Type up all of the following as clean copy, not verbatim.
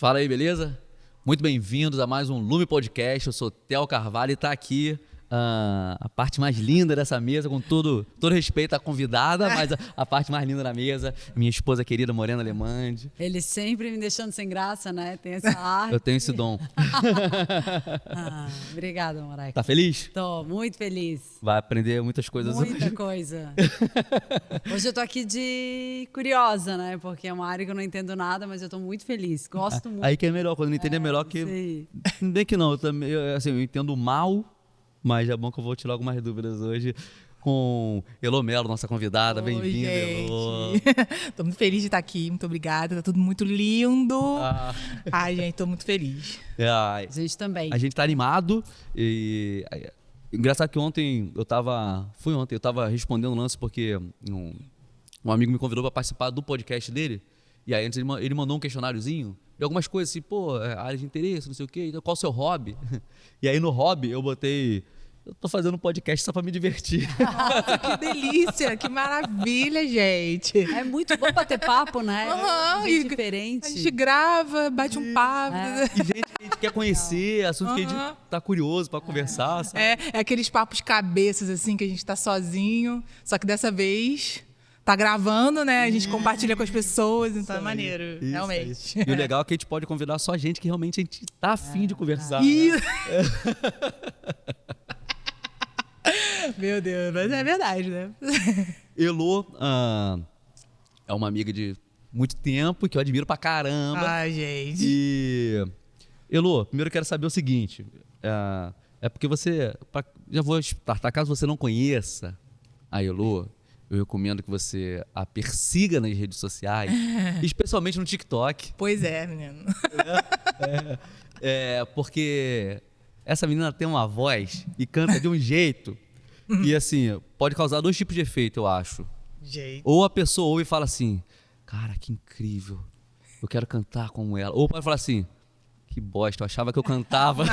Fala aí, beleza? Muito bem-vindos a mais um Lume Podcast. Eu sou Theo Carvalho e tá aqui a parte mais linda dessa mesa, com todo respeito à convidada, mas a parte mais linda da mesa, minha esposa querida Morena Alemande. Ele sempre me deixando sem graça, né? Tem essa arte. Eu tenho esse dom. Obrigada, Moraes. Tá feliz? Tô muito feliz. Vai aprender muitas coisas hoje. Muita coisa. Hoje eu tô aqui de curiosa, né? Porque é uma área que eu não entendo nada, mas eu tô muito feliz. Gosto muito. Aí que é melhor, quando não entender é melhor que... Sim. Bem que não, eu entendo mal, mas é bom que eu vou tirar algumas dúvidas hoje com Elô Melo, nossa convidada. Bem-vinda, Elô. Tô muito feliz de estar aqui, muito obrigada. Tá tudo muito lindo. Ai, gente, tô muito feliz. A gente também. A gente tá animado e... Engraçado que ontem eu tava respondendo um lance porque um amigo me convidou para participar do podcast dele. E aí antes ele mandou um questionáriozinho e algumas coisas assim, área de interesse, não sei o quê, então, qual o seu hobby? E aí no hobby eu botei, eu tô fazendo um podcast só pra me divertir. Nossa, que delícia, que maravilha, gente. É muito bom bater papo, né? Gente diferente. A gente grava, bate um papo. E gente que a gente quer conhecer, assunto que a gente tá curioso pra conversar, sabe? É aqueles papos cabeças, assim, que a gente tá sozinho, só que dessa vez... Tá gravando, né? A gente compartilha com as pessoas, então é maneiro, realmente. E o legal é que a gente pode convidar só gente que realmente a gente tá afim de conversar. Isso. Meu Deus, mas é verdade, né? Elô é uma amiga de muito tempo que eu admiro pra caramba. Ai, gente. E, Elô, primeiro eu quero saber o seguinte, é porque já vou startar, caso você não conheça a Elô, eu recomendo que você a persiga nas redes sociais, especialmente no TikTok. Pois é, menino. Porque essa menina tem uma voz e canta de um jeito e, assim, pode causar dois tipos de efeito, eu acho. Gente. Ou a pessoa ouve e fala assim, cara, que incrível, eu quero cantar como ela. Ou pode falar assim, que bosta, eu achava que eu cantava.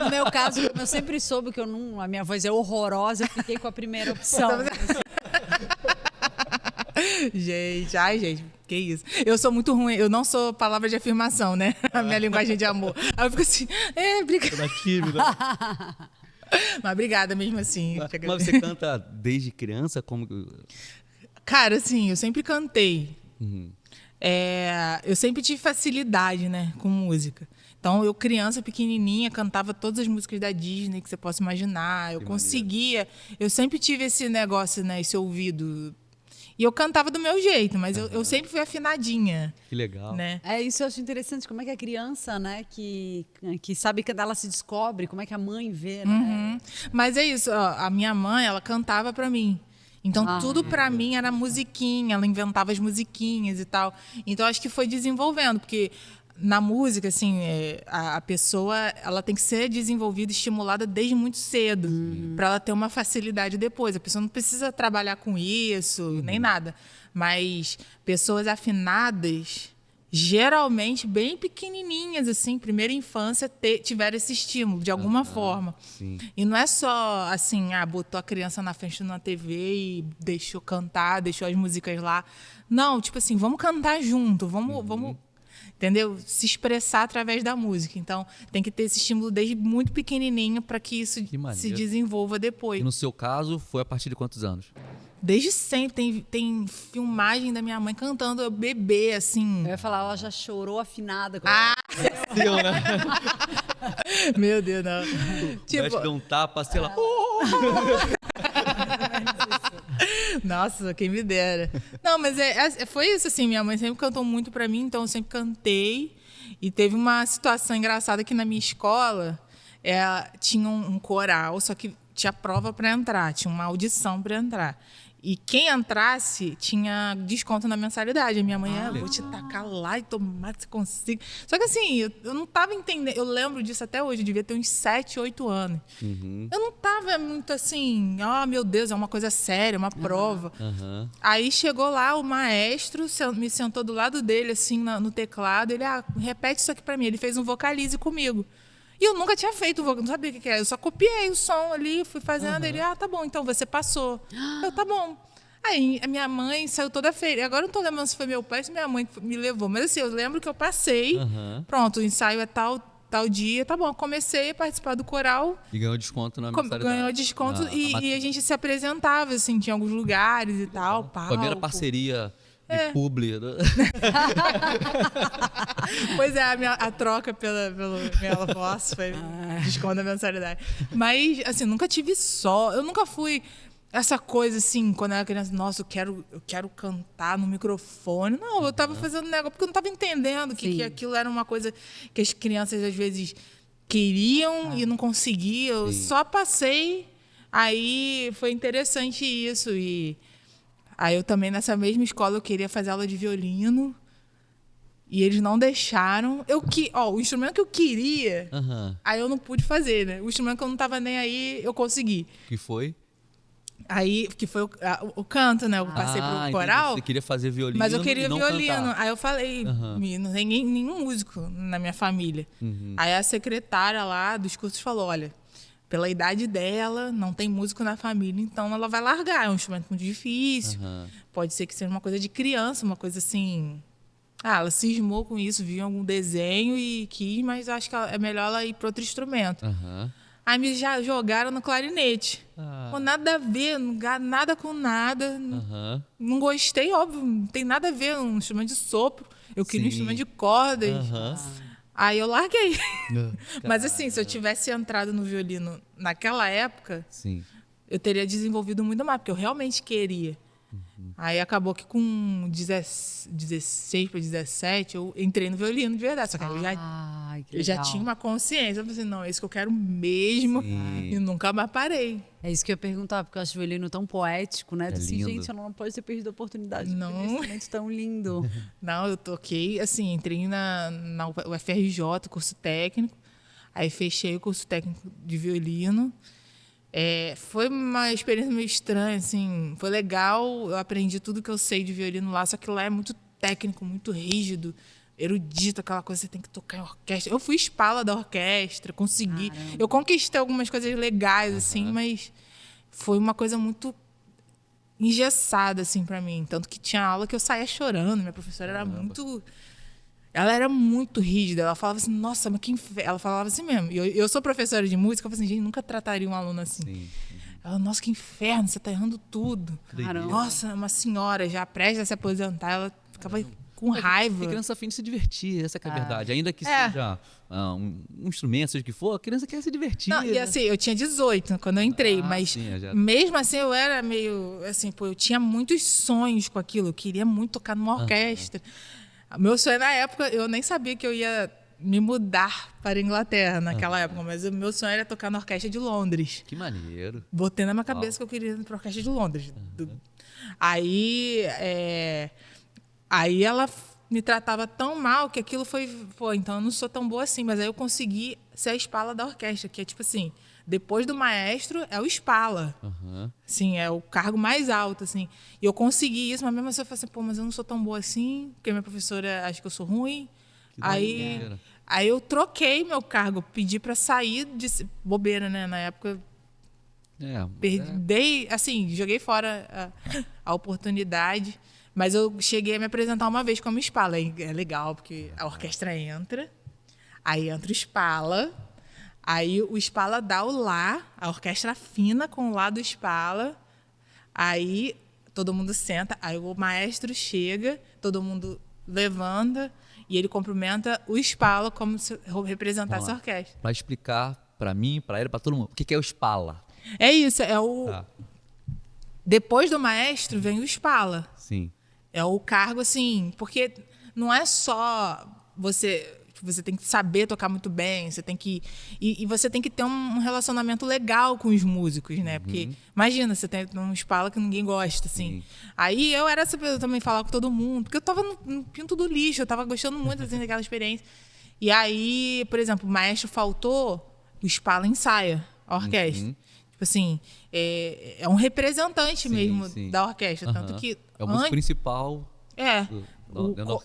No meu caso, como eu sempre soube que a minha voz é horrorosa, eu fiquei com a primeira opção. Gente, que isso. Eu sou muito ruim, eu não sou palavra de afirmação, né? A minha linguagem de amor. Aí eu fico assim, obrigada. Toda tímida. Mas obrigada mesmo assim. Mas você canta desde criança? Cara, assim, eu sempre cantei. Uhum. Eu sempre tive facilidade, né, com música. Então, eu, criança pequenininha, cantava todas as músicas da Disney que você possa imaginar. Eu conseguia. Eu sempre tive esse negócio, né, esse ouvido. E eu cantava do meu jeito, mas eu sempre fui afinadinha. Que legal. Né? Isso eu acho interessante. Como é que a criança, né, que sabe que ela se descobre, como é que a mãe vê, né? Uhum. Mas é isso, ó, a minha mãe, ela cantava pra mim. Então, tudo pra mim era musiquinha, ela inventava as musiquinhas e tal. Então, acho que foi desenvolvendo, porque na música, assim, a pessoa ela tem que ser desenvolvida, estimulada desde muito cedo, para ela ter uma facilidade depois. A pessoa não precisa trabalhar com isso, nem nada. Mas pessoas afinadas, geralmente bem pequenininhas, assim, primeira infância, tiveram esse estímulo, de alguma forma. Sim. E não é só, assim, botou a criança na frente de uma TV e deixou cantar, deixou as músicas lá. Não, tipo assim, vamos cantar junto, vamos, entendeu? Se expressar através da música. Então, tem que ter esse estímulo desde muito pequenininho para que isso se desenvolva depois. E no seu caso, foi a partir de quantos anos? Desde sempre. Tem filmagem da minha mãe cantando, eu bebê, assim. Eu ia falar, ela já chorou afinada. Deu, né? Meu Deus, não. Tipo, deu um tapa, sei lá. Nossa, quem me dera. Não, mas foi isso, assim, minha mãe sempre cantou muito pra mim, então eu sempre cantei. E teve uma situação engraçada que na minha escola tinha um coral, só que tinha prova pra entrar, tinha uma audição pra entrar. E quem entrasse tinha desconto na mensalidade. A minha mãe, vou te tacar lá e tomar que você consiga. Só que assim, eu não estava entendendo. Eu lembro disso até hoje, eu devia ter uns 7, 8 anos. Uhum. Eu não estava muito assim, meu Deus, é uma coisa séria, uma prova. Uhum. Aí chegou lá o maestro, me sentou do lado dele, assim, no teclado. Ele, repete isso aqui para mim. Ele fez um vocalize comigo. E eu nunca tinha feito, não sabia o que era. Eu só copiei o som ali, fui fazendo. Ele, tá bom, então você passou. Eu, tá bom. Aí a minha mãe saiu toda feia. Agora eu não tô lembrando se foi meu pai ou se minha mãe que me levou. Mas assim, eu lembro que eu passei. Pronto, o ensaio é tal dia. Tá bom, eu comecei a participar do coral. E ganhou desconto na mensalidade. Ganhou desconto e a gente se apresentava, assim, tinha alguns lugares e tal. A primeira parceria de publi. Né? Pois é, a troca pela voz foi desconto da mensalidade. Mas, assim, nunca tive eu nunca fui essa coisa, assim, quando eu era criança, nossa, eu quero cantar no microfone. Não, eu tava fazendo negócio, porque eu não tava entendendo que aquilo era uma coisa que as crianças, às vezes, queriam e não conseguiam. Eu só passei, aí foi interessante isso. E aí eu também, nessa mesma escola, eu queria fazer aula de violino. E eles não deixaram. O instrumento que eu queria, aí eu não pude fazer, né? O instrumento que eu não tava nem aí, eu consegui. Que foi? Aí, que foi o canto, né? Eu passei pro coral. Você queria fazer violino, mas eu queria violino. Cantar. Aí eu falei, não tem nenhum músico na minha família. Aí a secretária lá dos cursos falou, olha, pela idade dela, não tem músico na família, então ela vai largar. É um instrumento muito difícil. Pode ser que seja uma coisa de criança, uma coisa assim... ela cismou com isso, viu algum desenho e quis, mas acho que é melhor ela ir para outro instrumento. Aí me já jogaram no clarinete. Pô, nada a ver, nada com nada. Não gostei, óbvio, não tem nada a ver, um instrumento de sopro. Eu queria um instrumento de cordas. Aí eu larguei. Mas assim, se eu tivesse entrado no violino naquela época, eu teria desenvolvido muito mais, porque eu realmente queria. Aí acabou que com 16 para 17 eu entrei no violino de verdade. Só que eu já tinha uma consciência. Eu falei assim, não, é isso que eu quero mesmo. E nunca mais parei. É isso que eu ia perguntar, porque eu acho o violino tão poético, né? Gente, eu não posso ter perdido a oportunidade. Não. Um instrumento tão lindo. Não, eu toquei, assim, entrei na UFRJ, curso técnico. Aí fechei o curso técnico de violino. Foi uma experiência meio estranha, assim, foi legal, eu aprendi tudo que eu sei de violino lá, só que lá é muito técnico, muito rígido, erudito, aquela coisa que você tem que tocar em orquestra. Eu fui espala da orquestra, consegui, eu conquistei algumas coisas legais, assim, mas foi uma coisa muito engessada, assim, pra mim, tanto que tinha aula que eu saía chorando, minha professora era muito... Ela era muito rígida, ela falava assim, nossa, mas que inferno. Ela falava assim mesmo. E eu sou professora de música, eu falei assim, gente, nunca trataria um aluno assim. Ela, nossa, que inferno, você tá errando tudo. Caramba. Nossa, uma senhora já prestes a se aposentar, ela ficava com raiva. A criança afim de se divertir, essa que é a verdade. Ainda que seja um instrumento, seja o que for, a criança quer se divertir. Não, e assim, eu tinha 18 quando eu entrei, mas mesmo assim eu era meio, assim, eu tinha muitos sonhos com aquilo, eu queria muito tocar numa orquestra. Meu sonho na época, eu nem sabia que eu ia me mudar para a Inglaterra naquela época, mas o meu sonho era tocar na Orquestra de Londres. Que maneiro. Botei na minha cabeça que eu queria ir para a Orquestra de Londres. Aí ela me tratava tão mal que aquilo foi, então eu não sou tão boa assim, mas aí eu consegui ser a espala da orquestra, que é tipo assim, depois do maestro é o espala. Assim, é o cargo mais alto, assim. E eu consegui isso, mas mesmo assim eu falei assim, mas eu não sou tão boa assim, porque minha professora acha que eu sou ruim. Aí eu troquei meu cargo, pedi para sair de bobeira, né? Na época, assim, joguei fora a oportunidade, mas eu cheguei a me apresentar uma vez como espala. É legal, porque a orquestra entra, aí entra o espala. Aí o espala dá o lá, a orquestra afina com o lá do espala. Aí todo mundo senta, aí o maestro chega, todo mundo levanta e ele cumprimenta o espala como se representasse a orquestra. Para explicar para mim, para ele, para todo mundo, o que é o espala? É isso, é o... Depois do maestro vem o espala. Sim. É o cargo, assim, porque não é só você tem que saber tocar muito bem, você tem que... E você tem que ter um relacionamento legal com os músicos, né? Porque, imagina, você tem um espala que ninguém gosta, assim. Aí eu era essa pessoa também, falar com todo mundo, porque eu tava no pinto do lixo, eu tava gostando muito, assim, daquela experiência. E aí, por exemplo, o maestro faltou, o espala ensaia a orquestra. Tipo assim, é um representante mesmo da orquestra. Tanto que... É o músico principal...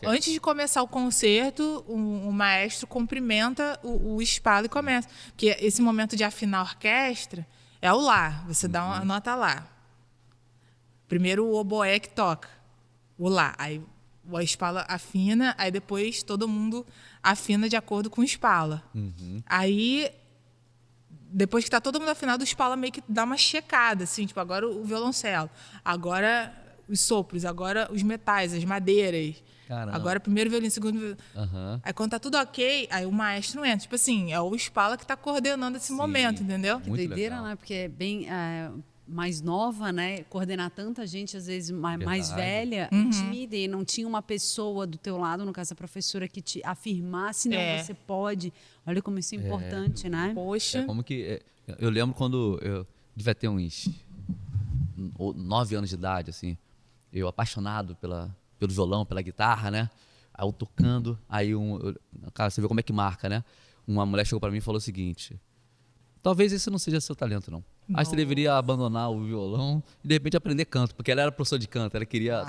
Antes de começar o concerto, o maestro cumprimenta o espala e começa. Porque esse momento de afinar a orquestra é o lá. Você dá uma nota lá. primeiro o oboé que toca, o lá. Aí o Spala afina, aí depois todo mundo afina de acordo com o Spala. Aí, depois que tá todo mundo afinado, o Spala meio que dá uma checada, assim, tipo, agora o violoncelo, agora os sopros, agora os metais, as madeiras. Caramba. Agora primeiro violino, segundo violino. Aí quando tá tudo ok, aí o maestro entra. Tipo assim, é o Spala que tá coordenando esse momento, entendeu? Que Muito doideira, legal. né? Porque é bem mais nova, né? Coordenar tanta gente, às vezes mais Verdade. velha, intimida. E não tinha uma pessoa do teu lado, no caso a professora, que te afirmasse, não, você pode. Olha como isso é importante, né? Poxa. Como que... eu lembro quando eu devia ter uns 9 anos de idade, assim. Eu apaixonado pelo violão, pela guitarra, né? Aí eu tocando, aí cara, você vê como é que marca, né? Uma mulher chegou pra mim e falou o seguinte: talvez esse não seja seu talento, não. Acho que você deveria abandonar o violão e de repente aprender canto, porque ela era professora de canto, ela queria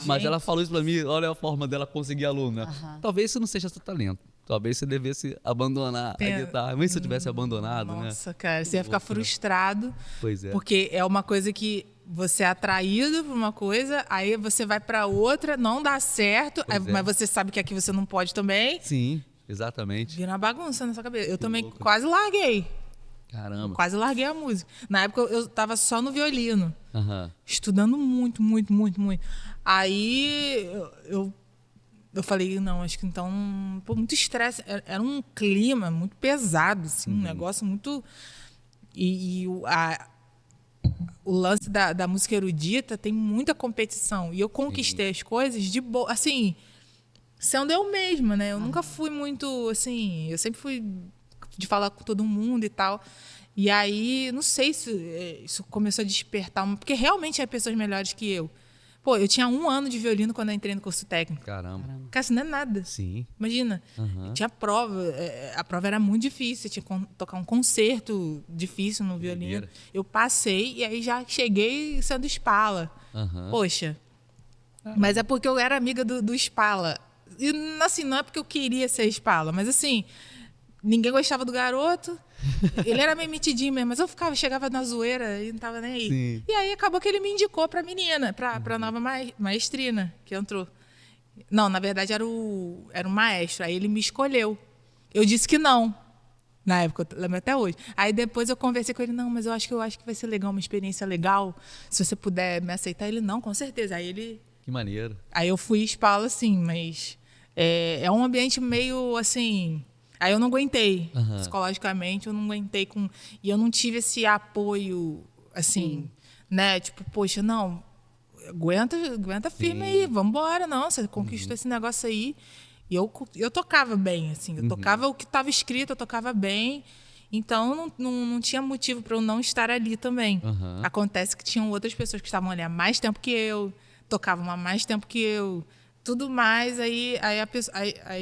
mas gente. ela falou isso pra mim, olha a forma dela conseguir aluno, né? Talvez isso não seja seu talento. Talvez você devesse abandonar a guitarra. Mas se eu tivesse abandonado, né? Nossa, cara, você ia ficar frustrado. Pois é. Porque é uma coisa que você é atraído por uma coisa, aí você vai pra outra, não dá certo, mas você sabe que aqui você não pode também. Sim, exatamente. Vira uma bagunça na sua cabeça. Eu também quase larguei. Caramba. Quase larguei a música. Na época eu tava só no violino. Aham. Estudando muito, muito, muito, muito. Aí eu falei, não, acho que então... Pô, muito estresse. Era um clima muito pesado, assim, um negócio muito... O lance da música erudita tem muita competição. E eu conquistei as coisas de boa. Assim, sendo eu mesma, né? Eu nunca fui muito, assim... Eu sempre fui de falar com todo mundo e tal. E aí, não sei se isso começou a despertar... Porque realmente tinha pessoas melhores que eu. Pô, eu tinha 1 ano de violino quando eu entrei no curso técnico. Caramba. Cara, isso não é nada. Sim. Imagina, tinha prova, a prova era muito difícil, tinha que tocar um concerto difícil no violino. Doideira. Eu passei e aí já cheguei sendo Spala. Poxa, mas é porque eu era amiga do Spala. E assim, não é porque eu queria ser Spala, mas assim, ninguém gostava do garoto. Ele era meio metidinho mesmo, mas eu chegava na zoeira e não tava nem aí. Sim. E aí acabou que ele me indicou pra menina, pra nova maestrina que entrou. Não, na verdade era o maestro. Aí ele me escolheu. Eu disse que não. Na época, eu lembro até hoje. Aí depois eu conversei com ele, não, mas eu acho que vai ser legal, uma experiência legal. Se você puder me aceitar, ele não, com certeza. Que maneiro. Aí eu fui Spala, assim, mas é um ambiente meio assim. Aí eu não aguentei. Psicologicamente, eu não aguentei com. E eu não tive esse apoio, assim, né? Tipo, poxa, não. Aguenta firme aí, vambora, não. Você conquistou esse negócio aí. E eu tocava bem, assim. Eu tocava o que estava escrito, eu tocava bem. Então, não tinha motivo para eu não estar ali também. Acontece que tinham outras pessoas que estavam ali há mais tempo que eu, tocavam há mais tempo que eu, tudo mais. Aí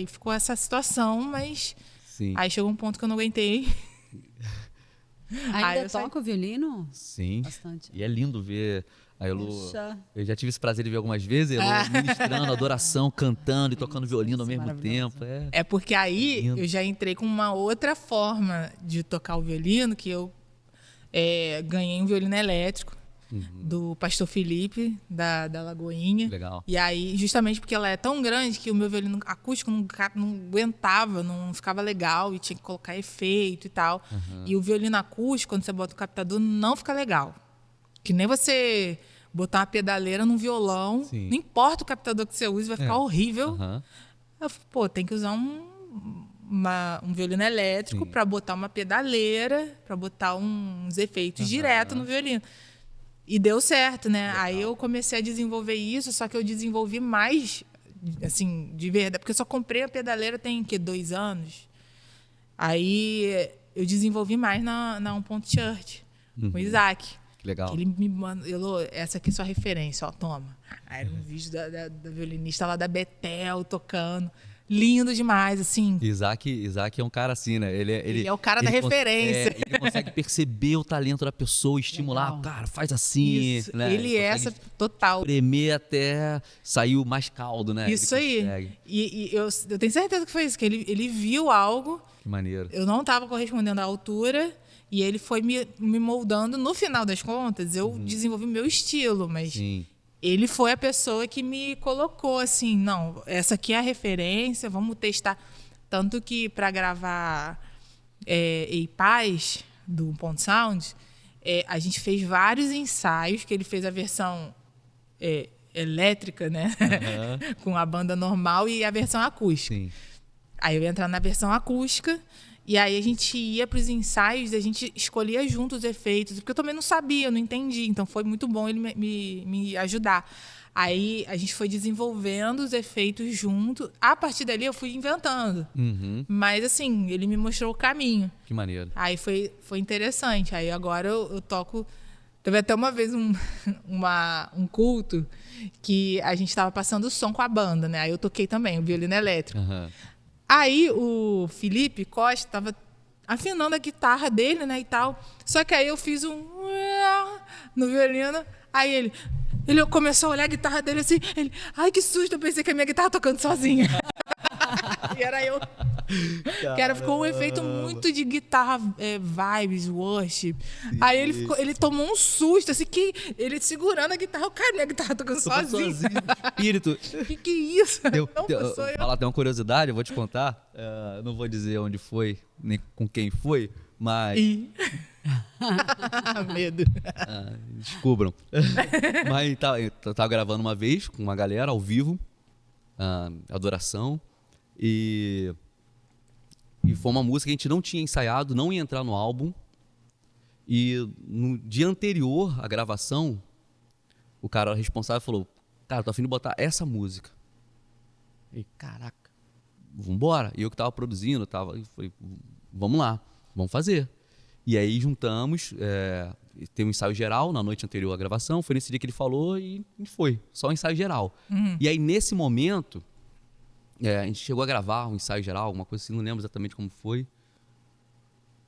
ficou essa situação, mas... Sim. Aí chegou um ponto que eu não aguentei. Ainda toca o violino? Sim. Bastante. E é lindo ver a Elu. Poxa. Eu já tive esse prazer de ver algumas vezes, Elu ministrando adoração, cantando e tocando violino ao mesmo tempo. É porque aí Lindo. eu já entrei com uma outra forma de tocar o violino, que eu ganhei um violino elétrico do Pastor Felipe, da Lagoinha. Legal. E aí, justamente porque ela é tão grande que o meu violino acústico não aguentava, não ficava legal e tinha que colocar efeito e tal. E o violino acústico, quando você bota o captador, não fica legal. Que nem você botar uma pedaleira num violão, Sim. não importa o captador que você use, vai ficar horrível. Eu falei, pô, tem que usar um violino elétrico para botar uma pedaleira, para botar uns efeitos direto no violino. E deu certo, né? Legal. Aí eu comecei a desenvolver isso, só que eu desenvolvi mais, assim, de verdade. Porque eu só comprei a pedaleira tem, 2 anos. Aí eu desenvolvi mais na Um Ponto Church, com o Isaac. Legal. Ele me mandou, essa aqui é sua referência, ó, toma. Aí era um vídeo da violinista lá da Betel tocando. Lindo demais, assim. Isaac é um cara assim, né? Ele é o cara da referência. Ele consegue perceber o talento da pessoa, estimular. Legal. Cara, faz assim. Isso. Né? Ele essa total. Premer até sair o mais caldo, né? Isso aí. E eu tenho certeza que foi isso, que ele viu algo. Que maneiro. Eu não estava correspondendo à altura. E ele foi me moldando. No final das contas, eu desenvolvi meu estilo, mas Sim. ele foi a pessoa que me colocou assim, não, essa aqui é a referência, vamos testar. Tanto que para gravar Ei Paz, do Ponto Sound, a gente fez vários ensaios, que ele fez a versão elétrica, né? Com a banda normal e a versão acústica. Sim. Aí eu ia entrar na versão acústica, e aí a gente ia para os ensaios e a gente escolhia junto os efeitos, porque eu também não sabia, eu não entendi. Então foi muito bom ele me ajudar. Aí a gente foi desenvolvendo os efeitos junto. A partir dali eu fui inventando. Mas assim, ele me mostrou o caminho. Que maneiro. Aí foi interessante. Aí agora eu toco... Teve até uma vez um culto que a gente estava passando o som com a banda, né? Aí eu toquei também, o violino elétrico. Aí o Felipe Costa estava afinando a guitarra dele, né, e tal. Só que aí eu fiz no violino. Aí ele começou a olhar a guitarra dele assim. Ele, ai, que susto, eu pensei que a minha guitarra tocando sozinha. E era eu. Ficou um efeito muito de guitarra, vibes, worship. Sim. Aí ele tomou um susto, assim, que ele segurando a guitarra. Cara, minha guitarra tocando sozinho. Espírito. Que isso? Falar até uma curiosidade, eu vou te contar. Não vou dizer onde foi, nem com quem foi, mas... Medo. Descubram. Mas eu tava gravando uma vez com uma galera ao vivo, adoração, e foi uma música que a gente não tinha ensaiado, não ia entrar no álbum. E no dia anterior à gravação, o cara responsável falou: cara, tô a fim de botar essa música. E caraca, vambora. E eu que tava produzindo, falei, vamos lá, vamos fazer. E aí juntamos, tem um ensaio geral na noite anterior à gravação, foi nesse dia que ele falou e foi, só um ensaio geral. E aí nesse momento, a gente chegou a gravar um ensaio geral, alguma coisa assim, não lembro exatamente como foi.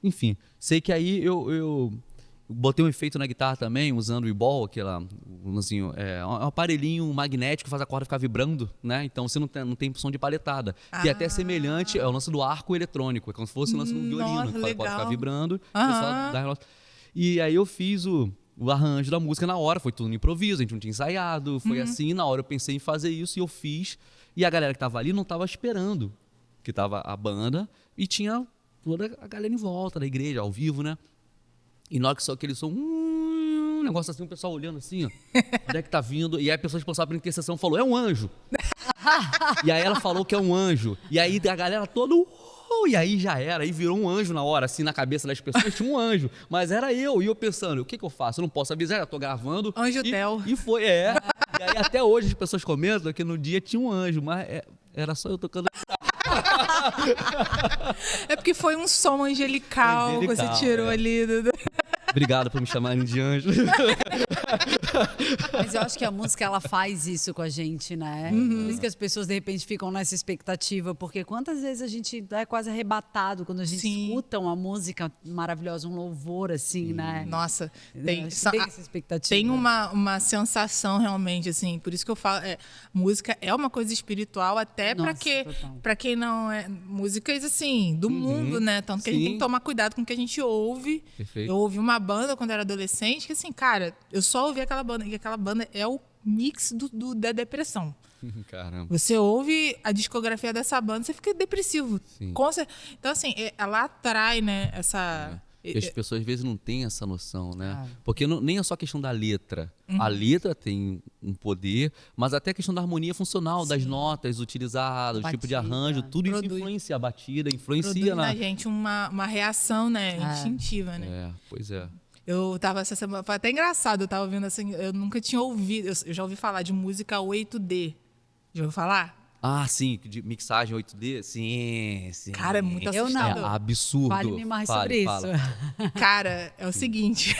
Enfim, sei que aí eu botei um efeito na guitarra também, usando o e-ball, um aparelhinho magnético que faz a corda ficar vibrando, né? Então você não tem som de paletada. Que é até semelhante ao lance do arco eletrônico, é como se fosse o lance do violino, que faz a corda ficar vibrando. E aí eu fiz o arranjo da música na hora, foi tudo no improviso, a gente não tinha ensaiado, foi assim, na hora eu pensei em fazer isso e eu fiz. E a galera que tava ali não tava esperando, que tava a banda e tinha toda a galera em volta da igreja, ao vivo, né? E na hora que só aquele som, um negócio assim, o pessoal olhando assim, ó, onde é que tá vindo? E aí a pessoa responsável pela intercessão falou, é um anjo. E aí ela falou que é um anjo. E aí a galera toda, e aí já era, aí virou um anjo na hora, assim, na cabeça das pessoas, tinha um anjo. Mas era eu, e eu pensando, o que eu faço? Eu não posso avisar, eu tô gravando. Anjo Tel. E foi, E aí até hoje as pessoas comentam que no dia tinha um anjo, mas era só eu tocando. É porque foi um som angelical que você tirou ali. Obrigado por me chamarem de anjo. Mas eu acho que a música, ela faz isso com a gente, né? Por isso que as pessoas, de repente, ficam nessa expectativa. Porque quantas vezes a gente é quase arrebatado quando a gente escuta uma música maravilhosa, um louvor, assim, né? Nossa, tem essa expectativa. Tem uma sensação, realmente, assim. Por isso que eu falo, música é uma coisa espiritual, até para quem não é... Músicas, assim, do mundo, né? Tanto que a gente tem que tomar cuidado com o que a gente ouve. Perfeito. Eu ouvi uma banda quando era adolescente, que assim, cara, eu só ouvi aquela banda, e aquela banda é o mix da depressão. Caramba. Você ouve a discografia dessa banda, você fica depressivo. Então, assim, ela atrai, né, essa... E as pessoas às vezes não têm essa noção, né? Porque nem é só questão da letra. A letra tem um poder, mas até a questão da harmonia funcional, das notas utilizadas, o tipo de arranjo, tudo isso influencia a batida, influencia na gente uma reação, né, instintiva, né? Pois é. Eu tava essa semana, foi até engraçado, eu tava ouvindo assim, eu nunca tinha ouvido, eu já ouvi falar de música 8D. Já ouviu falar? Ah, sim, de mixagem 8D, sim. Cara, é muito assustador. É absurdo. Fale-me mais sobre isso. Cara, é o seguinte,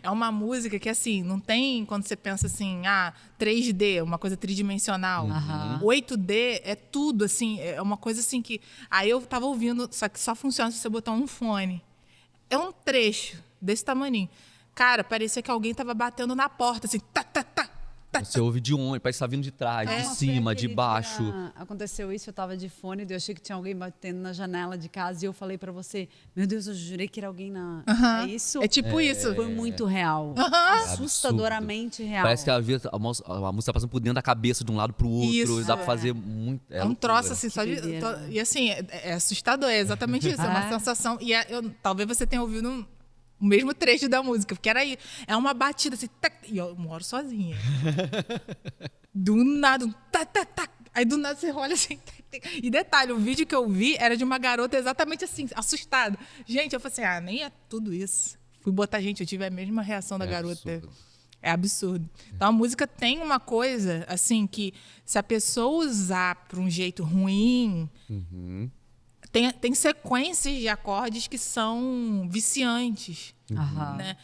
é uma música que, assim, não tem, quando você pensa assim, 3D, uma coisa tridimensional. 8D é tudo, assim, é uma coisa assim que... Aí eu tava ouvindo, só que só funciona se você botar um fone. É um trecho desse tamaninho. Cara, parecia que alguém tava batendo na porta, assim, tá, Você ouve de onde, parece que tá vindo de trás, de cima, de baixo. Aconteceu isso, eu tava de fone, eu achei que tinha alguém batendo na janela de casa e eu falei pra você, meu Deus, eu jurei que era alguém na... É isso? É tipo isso. Foi muito real. Assustadoramente real. Parece que a música tá passando por dentro da cabeça de um lado pro outro. Isso, dá pra fazer muito. É um troço assim, só de. doideira. E assim, é assustador, é exatamente isso. É uma sensação. E talvez você tenha ouvido o mesmo trecho da música, porque era aí. É uma batida assim. Tac, e eu moro sozinha. Do nada, tac, tac, tac. Aí do nada você olha assim. Tac, tac. E detalhe, o vídeo que eu vi era de uma garota exatamente assim, assustada. gente, eu falei assim: nem é tudo isso. Fui botar, gente, eu tive a mesma reação da garota. Absurdo. É absurdo. Então a música tem uma coisa, assim, que se a pessoa usar para um jeito ruim, tem sequências de acordes que são viciantes. Né?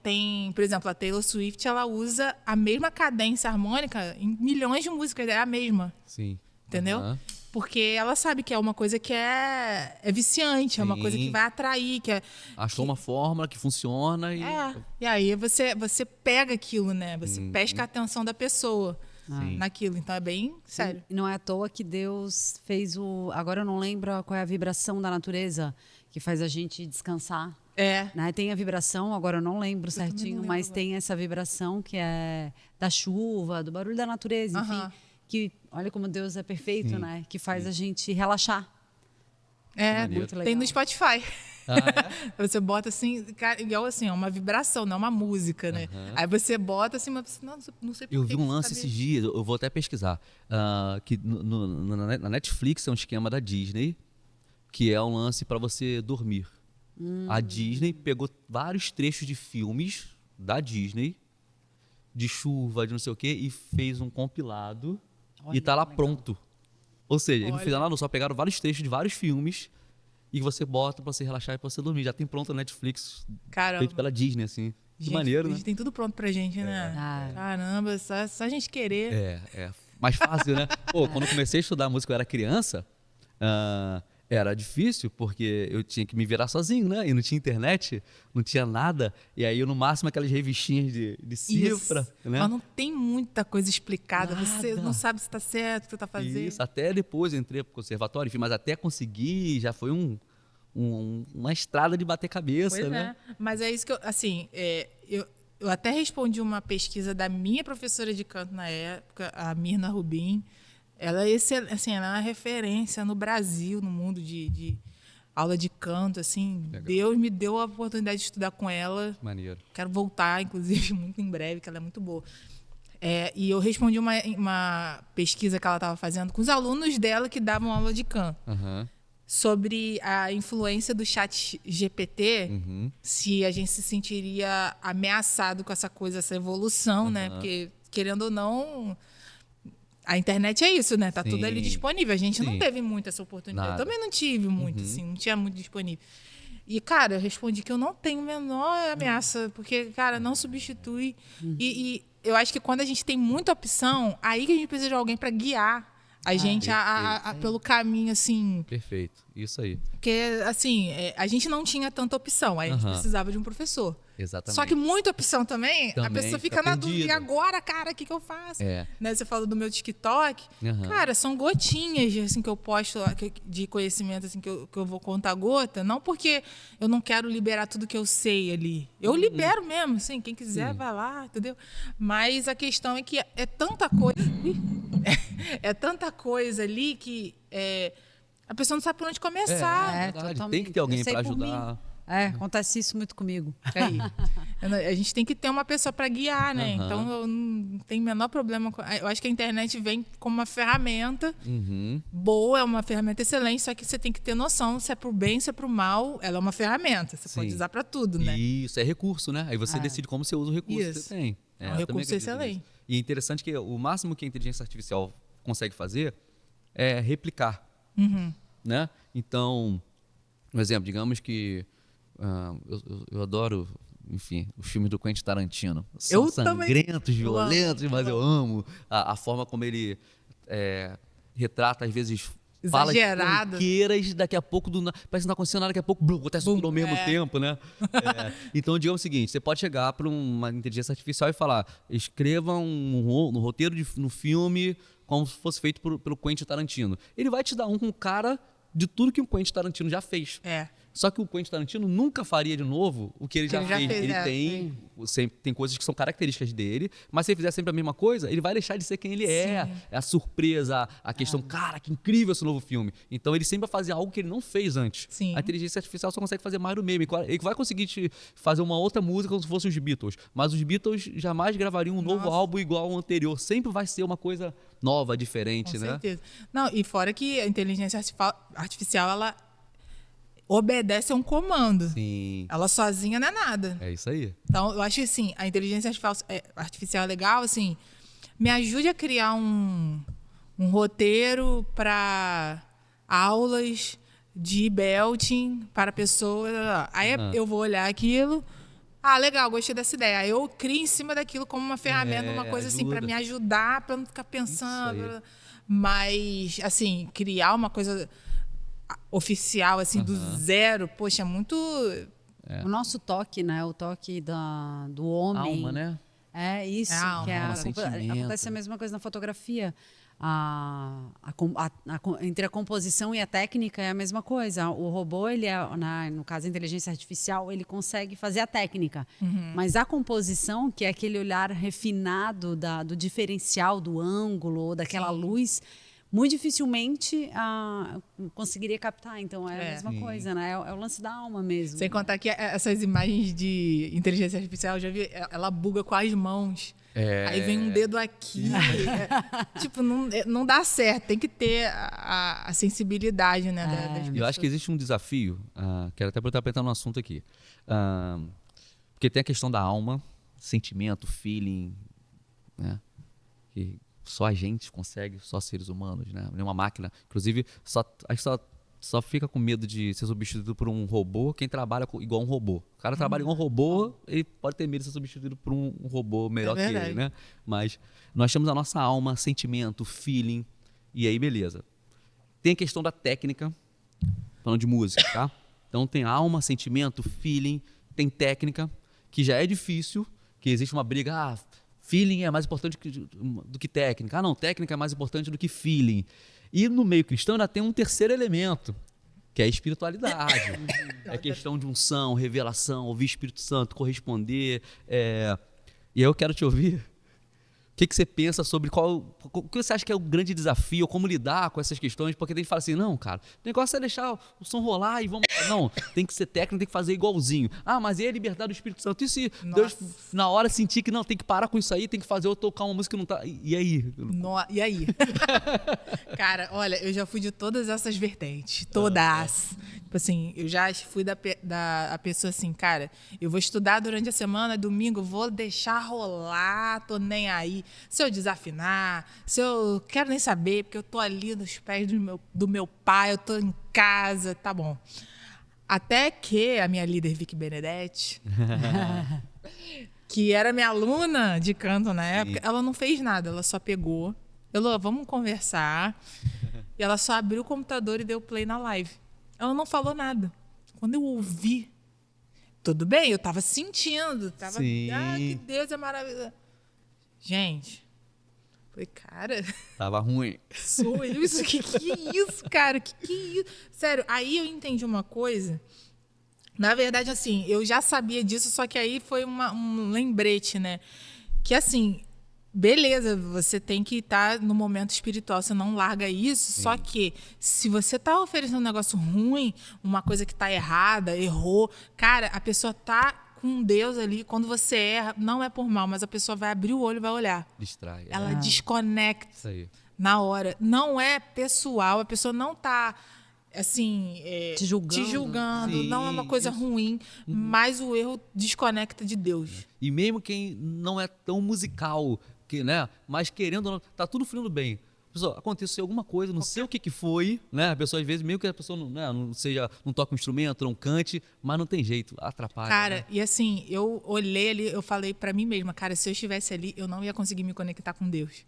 Tem, por exemplo, a Taylor Swift, ela usa a mesma cadência harmônica em milhões de músicas, é a mesma. Sim. Entendeu? Porque ela sabe que é uma coisa que é viciante, é uma coisa que vai atrair. Achou uma fórmula que funciona e... E aí você pega aquilo, né? Você pesca a atenção da pessoa naquilo. Então é bem sério. E não é à toa que Deus fez Agora eu não lembro qual é a vibração da natureza que faz a gente descansar. Né? Tem a vibração, agora eu não lembro certinho, mas tem essa vibração que é da chuva, do barulho da natureza, enfim. Que olha como Deus é perfeito, né? Que faz a gente relaxar. Muito legal. Tem no Spotify. Você bota assim, cara, igual assim, é uma vibração, não é uma música, né? Aí você bota assim, mas não sei por que. Eu vi um lance esses dias, eu vou até pesquisar, que na Netflix é um esquema da Disney, que é um lance para você dormir. A Disney pegou vários trechos de filmes da Disney, de chuva, de não sei o quê, e fez um compilado. E tá lá pronto. Ou seja, eles não fizeram nada, só pegaram vários trechos de vários filmes e você bota pra você relaxar e pra você dormir. Já tem pronto na Netflix, feito pela Disney, assim. Que maneiro, né? Tem tudo pronto pra gente, né? Caramba, só a gente querer. É mais fácil, né? Pô, quando eu comecei a estudar música, eu era criança, era difícil, porque eu tinha que me virar sozinho, né? E não tinha internet, não tinha nada. E aí, eu, no máximo, aquelas revistinhas de cifra, né? Mas não tem muita coisa explicada. Você não sabe se tá certo o que você tá fazendo. Isso, até depois eu entrei pro conservatório, enfim, mas até conseguir, já foi uma estrada de bater cabeça, Pois né? Mas é isso que eu até respondi uma pesquisa da minha professora de canto na época, a Mirna Rubin. Ela é assim, ela é uma referência no Brasil, no mundo de aula de canto, assim. Legal. Deus me deu a oportunidade de estudar com ela. Maneiro. Quero voltar, inclusive, muito em breve, que ela é muito boa. E eu respondi uma pesquisa que ela estava fazendo com os alunos dela que davam aula de canto. Sobre a influência do chat GPT, se a gente se sentiria ameaçado com essa coisa, essa evolução, né? Porque, querendo ou não... A internet é isso, né? Tá tudo ali disponível. A gente não teve muito essa oportunidade. Nada. Eu também não tive muito, assim. Não tinha muito disponível. E, cara, eu respondi que eu não tenho a menor ameaça. Porque, cara, não substitui. E eu acho que quando a gente tem muita opção, aí que a gente precisa de alguém para guiar a gente pelo caminho, assim. Perfeito. Isso aí. Porque, assim, a gente não tinha tanta opção. Aí a gente precisava de um professor. Exatamente. Só que muita opção também a pessoa fica na dúvida. E perdida. agora, cara, o que eu faço? Né? Você falou do meu TikTok. Aham. Cara, são gotinhas assim, que eu posto de conhecimento assim, que eu vou contar gota. Não porque eu não quero liberar tudo que eu sei ali. Eu libero mesmo, assim. Quem quiser, vai lá, entendeu? Mas a questão é que é tanta coisa... é tanta coisa ali que a pessoa não sabe por onde começar. Tem que ter alguém para ajudar. Acontece isso muito comigo. Aí. A gente tem que ter uma pessoa para guiar, né? Então, eu não tenho o menor problema. Eu acho que a internet vem como uma ferramenta boa, é uma ferramenta excelente, só que você tem que ter noção se é pro bem, se é pro mal. Ela é uma ferramenta, você pode usar para tudo, né? Isso, é recurso, né? Aí você decide como você usa o recurso que você tem. É um recurso excelente. Nisso. E é interessante que o máximo que a inteligência artificial consegue fazer é replicar, né? Então, um exemplo, digamos que eu adoro, enfim, os filmes do Quentin Tarantino. São sangrentos, violentos, mas eu amo a forma como ele retrata, às vezes, exagerada. Tranqueiras, daqui a pouco, parece que não tá acontecendo nada, daqui a pouco, acontece tudo ao mesmo tempo, né? Então, digamos o seguinte, você pode chegar para uma inteligência artificial e falar, escreva um roteiro no filme como se fosse feito pelo Quentin Tarantino. Ele vai te dar com cara de tudo que o Quentin Tarantino já fez. Só que o Quentin Tarantino nunca faria de novo o que ele já fez. Ele tem coisas que são características dele, mas se ele fizer sempre a mesma coisa, ele vai deixar de ser quem ele é. É a surpresa, a questão, cara, que incrível esse novo filme. Então ele sempre vai fazer algo que ele não fez antes. Sim. A inteligência artificial só consegue fazer mais do mesmo. Ele vai conseguir te fazer uma outra música como se fossem os Beatles, mas os Beatles jamais gravariam um novo álbum igual ao anterior. Sempre vai ser uma coisa nova, diferente, né? Com certeza. Não, e fora que a inteligência artificial, ela obedece a um comando. Sim. Ela sozinha não é nada. É isso aí. Então, eu acho que, assim, a inteligência artificial é legal, assim, me ajude a criar um roteiro para aulas de belting para pessoas. Aí eu vou olhar aquilo. Ah, legal, gostei dessa ideia. Aí eu crio em cima daquilo como uma ferramenta, uma coisa assim, para me ajudar, para não ficar pensando. Mas, assim, criar uma coisa oficial, assim, do zero, poxa, é muito... O nosso toque, né? O toque do homem. Alma, né? É isso. Que acontece a mesma coisa na fotografia. Entre a composição e a técnica é a mesma coisa. O robô, ele no caso a inteligência artificial, ele consegue fazer a técnica. Mas a composição, que é aquele olhar refinado do diferencial, do ângulo, ou daquela luz, muito dificilmente conseguiria captar. Então é a mesma coisa, né? É o lance da alma mesmo. Sem contar que essas imagens de inteligência artificial, eu já vi, ela buga com as mãos. Aí vem um dedo aqui. Tipo, não dá certo. Tem que ter a sensibilidade, né? Das pessoas. Eu acho que existe um desafio, quero até estar pensando no assunto aqui. Porque tem a questão da alma, sentimento, feeling, né? Que só a gente consegue, só seres humanos, né? Nenhuma máquina. Inclusive, acho que só fica com medo de ser substituído por um robô quem trabalha igual um robô. O cara trabalha igual um robô, ele pode ter medo de ser substituído por um robô melhor que ele, né? Mas nós temos a nossa alma, sentimento, feeling, e aí beleza. Tem a questão da técnica, falando de música, tá? Então tem alma, sentimento, feeling, tem técnica, que já é difícil, que existe uma briga, feeling é mais importante do que técnica. Não, técnica é mais importante do que feeling. E no meio cristão ainda tem um terceiro elemento, que é a espiritualidade. É questão de unção, revelação, ouvir o Espírito Santo, corresponder. E aí eu quero te ouvir. O que você pensa sobre o que você acha que é o grande desafio, como lidar com essas questões? Porque tem que falar assim, não, cara, o negócio é deixar o som rolar e vamos... Não, tem que ser técnico, tem que fazer igualzinho. Mas e a liberdade do Espírito Santo? E se Deus, na hora, sentir que não, tem que parar com isso aí, tem que fazer eu tocar uma música que não tá... E aí? E aí? Cara, olha, eu já fui de todas essas vertentes, todas. Tipo assim, eu já fui da pessoa assim, cara, eu vou estudar durante a semana, domingo, vou deixar rolar, tô nem aí. Se eu desafinar, se eu quero nem saber, porque eu tô ali nos pés do meu pai, eu tô em casa, tá bom. Até que a minha líder, Vicky Benedetti, que era minha aluna de canto na época, ela não fez nada, ela só pegou, falou, vamos conversar, e ela só abriu o computador e deu play na live. Ela não falou nada. Quando eu ouvi, tudo bem, eu tava sentindo, que Deus é maravilhoso. Gente, falei, cara... Tava ruim. Sou eu? Que é isso, cara? Que é isso? Sério, aí eu entendi uma coisa. Na verdade, assim, eu já sabia disso, só que aí foi um lembrete, né? Que, assim, beleza, você tem que estar no momento espiritual, você não larga isso, só que se você tá oferecendo um negócio ruim, uma coisa que tá errada, errou, cara, a pessoa tá... com Deus ali, quando você erra, não é por mal, mas a pessoa vai abrir o olho e vai olhar. Distrai. Ela desconecta isso aí. Na hora. Não é pessoal, a pessoa não tá, assim... te julgando. Não é uma coisa ruim, mas o erro desconecta de Deus. E mesmo quem não é tão musical, né, mas querendo ou não, tá tudo fluindo bem. Pessoal, aconteceu alguma coisa, não sei o que foi, né? A pessoa, às vezes, mesmo que a pessoa não toque um instrumento, não cante, mas não tem jeito, atrapalha. Cara, né? e assim, eu olhei ali, eu falei pra mim mesma, cara, se eu estivesse ali, eu não ia conseguir me conectar com Deus.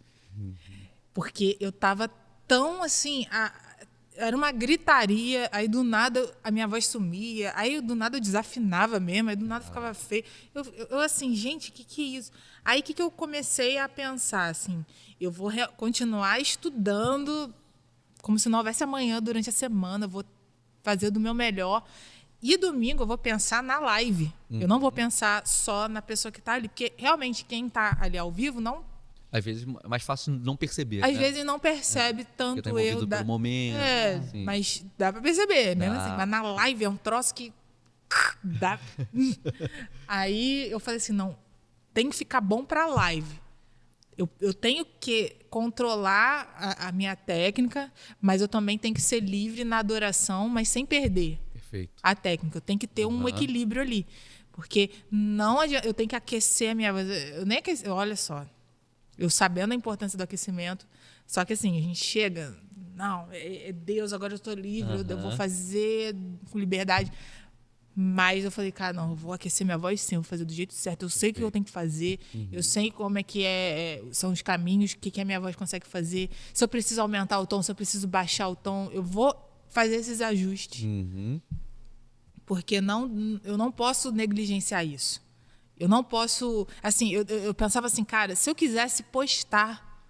Porque eu tava tão, assim, era uma gritaria, aí do nada a minha voz sumia, aí do nada eu desafinava mesmo, aí do nada ficava feio. Eu assim, gente, o que é isso? Aí o que eu comecei a pensar, assim, eu vou continuar estudando como se não houvesse amanhã durante a semana, vou fazer do meu melhor. E domingo eu vou pensar na live. Eu não vou pensar só na pessoa que está ali, porque realmente quem está ali ao vivo não... Às vezes é mais fácil não perceber. Às né? vezes não percebe tanto Porque tá envolvido pelo momento. assim. Mas dá pra perceber, mesmo assim. Mas na live é um troço que dá. Aí eu falei assim, não, tem que ficar bom pra live. Eu tenho que controlar a minha técnica, mas eu também tenho que ser livre na adoração, mas sem perder Perfeito. a técnica. Eu tenho que ter um equilíbrio ali. Porque não adianta, eu tenho que aquecer a minha voz. Eu nem aqueci, olha só. Eu sabendo a importância do aquecimento, só que assim, a gente chega, não, é Deus, agora eu estou livre, eu vou fazer com liberdade. Mas eu falei, cara, não, eu vou aquecer minha voz sim, eu vou fazer do jeito certo, eu sei o que eu tenho que fazer, eu sei como é que são os caminhos, o que a minha voz consegue fazer, se eu preciso aumentar o tom, se eu preciso baixar o tom, eu vou fazer esses ajustes. Porque eu não posso negligenciar isso. Eu não posso... Assim, eu pensava assim, cara, se eu quisesse postar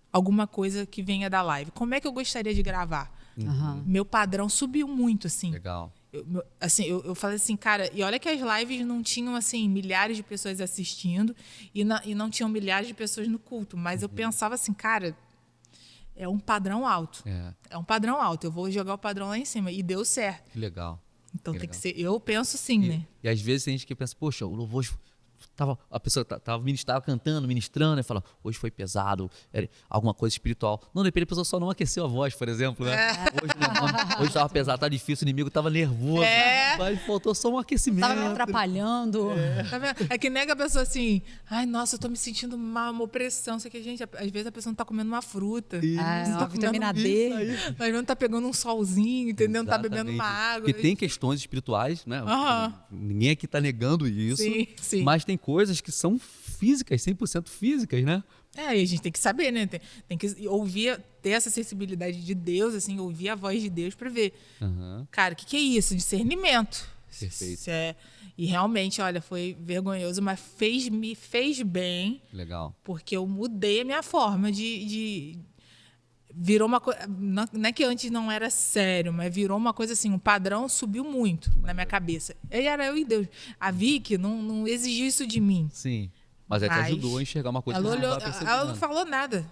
alguma coisa que venha da live, como é que eu gostaria de gravar? Meu padrão subiu muito, assim. Legal. Eu falei assim, cara, e olha que as lives não tinham, assim, milhares de pessoas assistindo e não tinham milhares de pessoas no culto, mas eu pensava assim, cara, é um padrão alto. É um padrão alto, eu vou jogar o padrão lá em cima. E deu certo. Que legal. Então tem que ser... Eu penso sim, né? E às vezes tem gente que pensa, poxa, o louvor... A pessoa estava cantando, ministrando, e fala, hoje foi pesado, alguma coisa espiritual. Não, de repente a pessoa só não aqueceu a voz, por exemplo, né? Hoje estava pesado, estava difícil, o inimigo estava nervoso, mas faltou só um aquecimento. Tava me atrapalhando. É que nega a pessoa assim, ai, nossa, eu tô me sentindo mal, uma opressão. Sei que, gente, às vezes a pessoa não tá comendo uma fruta. Não tá vitamina D. Às vezes não tá pegando um solzinho, entendeu? Não tá bebendo uma água. Porque tem questões espirituais, né? Ninguém aqui tá negando isso. Sim. Mas tem coisas que são físicas, 100% físicas, né? E a gente tem que saber, né? Tem que ouvir, ter essa sensibilidade de Deus, assim, ouvir a voz de Deus para ver. Cara, o que é isso? Discernimento. Perfeito. E realmente, olha, foi vergonhoso, mas me fez bem. Legal. Porque eu mudei a minha forma virou uma coisa... Não é que antes não era sério, mas virou uma coisa assim, um padrão subiu muito na minha cabeça. Era eu e Deus. A Vicky não exigiu isso de mim. Sim. Mas ela te ajudou a enxergar uma coisa que você não estava percebendo. Ela não falou nada.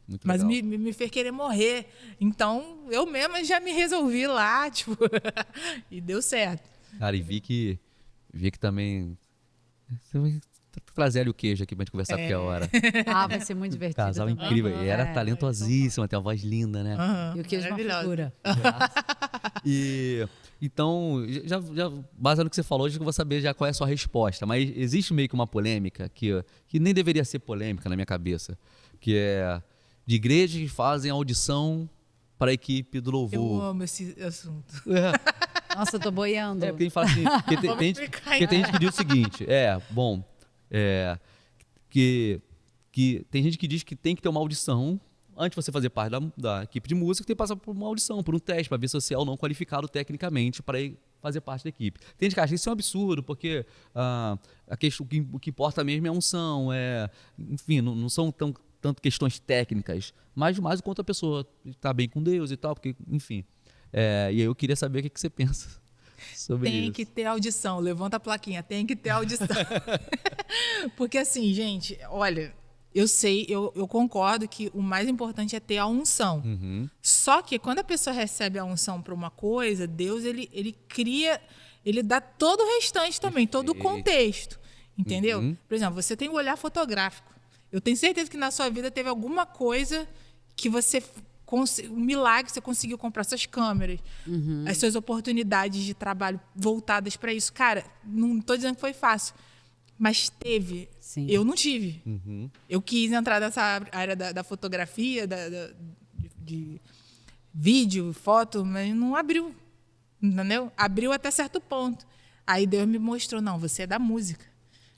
Muito mas legal. me fez querer morrer. Então, eu mesma já me resolvi lá, tipo... e deu certo. Cara, e vi que também... Você vai trazer ali o queijo aqui pra gente conversar porque é a hora. Vai ser muito divertido. Casal incrível. E era talentosíssima, tem uma voz linda, né? E o queijo é uma figura. Então, já baseado no que você falou, acho que eu vou saber já qual é a sua resposta. Mas existe meio que uma polêmica que nem deveria ser polêmica na minha cabeça, que é de igrejas que fazem audição para a equipe do louvor. Eu amo esse assunto. Nossa, eu tô boiando. Porque a gente fala assim, porque tem gente que diz o seguinte, que tem gente que diz que tem que ter uma audição antes de você fazer parte da equipe de música, tem que passar por uma audição, por um teste, para ver se você é ou não qualificado tecnicamente para ir fazer parte da equipe. Tem gente que acha isso é um absurdo, porque o que importa mesmo é a unção, enfim, não são tanto questões técnicas, mas mais o quanto a pessoa está bem com Deus e tal, porque, enfim. E aí eu queria saber o que você pensa sobre isso. Tem que ter audição, levanta a plaquinha, tem que ter audição. Porque assim, gente, olha, eu sei, eu concordo que o mais importante é ter a unção. Só que quando a pessoa recebe a unção para uma coisa, Deus, ele cria, ele dá todo o restante também, todo o contexto, entendeu? Por exemplo, você tem o olhar fotográfico. Eu tenho certeza que na sua vida teve alguma coisa que você... um milagre, você conseguiu comprar suas câmeras, as suas oportunidades de trabalho voltadas para isso. Cara, não estou dizendo que foi fácil, mas teve. Sim. Eu não tive. Eu quis entrar nessa área da fotografia, de vídeo, foto, mas não abriu, entendeu? Abriu até certo ponto. Aí Deus me mostrou, não, você é da música.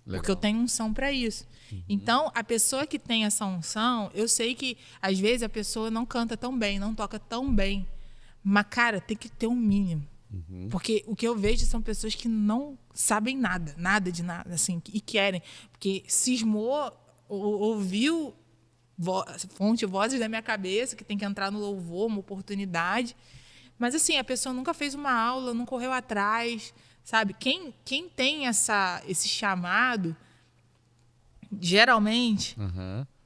Legal. Porque eu tenho unção para isso. Então, a pessoa que tem essa unção, eu sei que, às vezes, a pessoa não canta tão bem, não toca tão bem, Mas, cara, tem que ter um mínimo. Porque o que eu vejo são pessoas que não sabem nada de nada, assim, e querem. Porque cismou, ouviu vozes da minha cabeça, que tem que entrar no louvor, uma oportunidade. Mas, assim, a pessoa nunca fez uma aula, não correu atrás, sabe? Quem tem esse chamado, geralmente,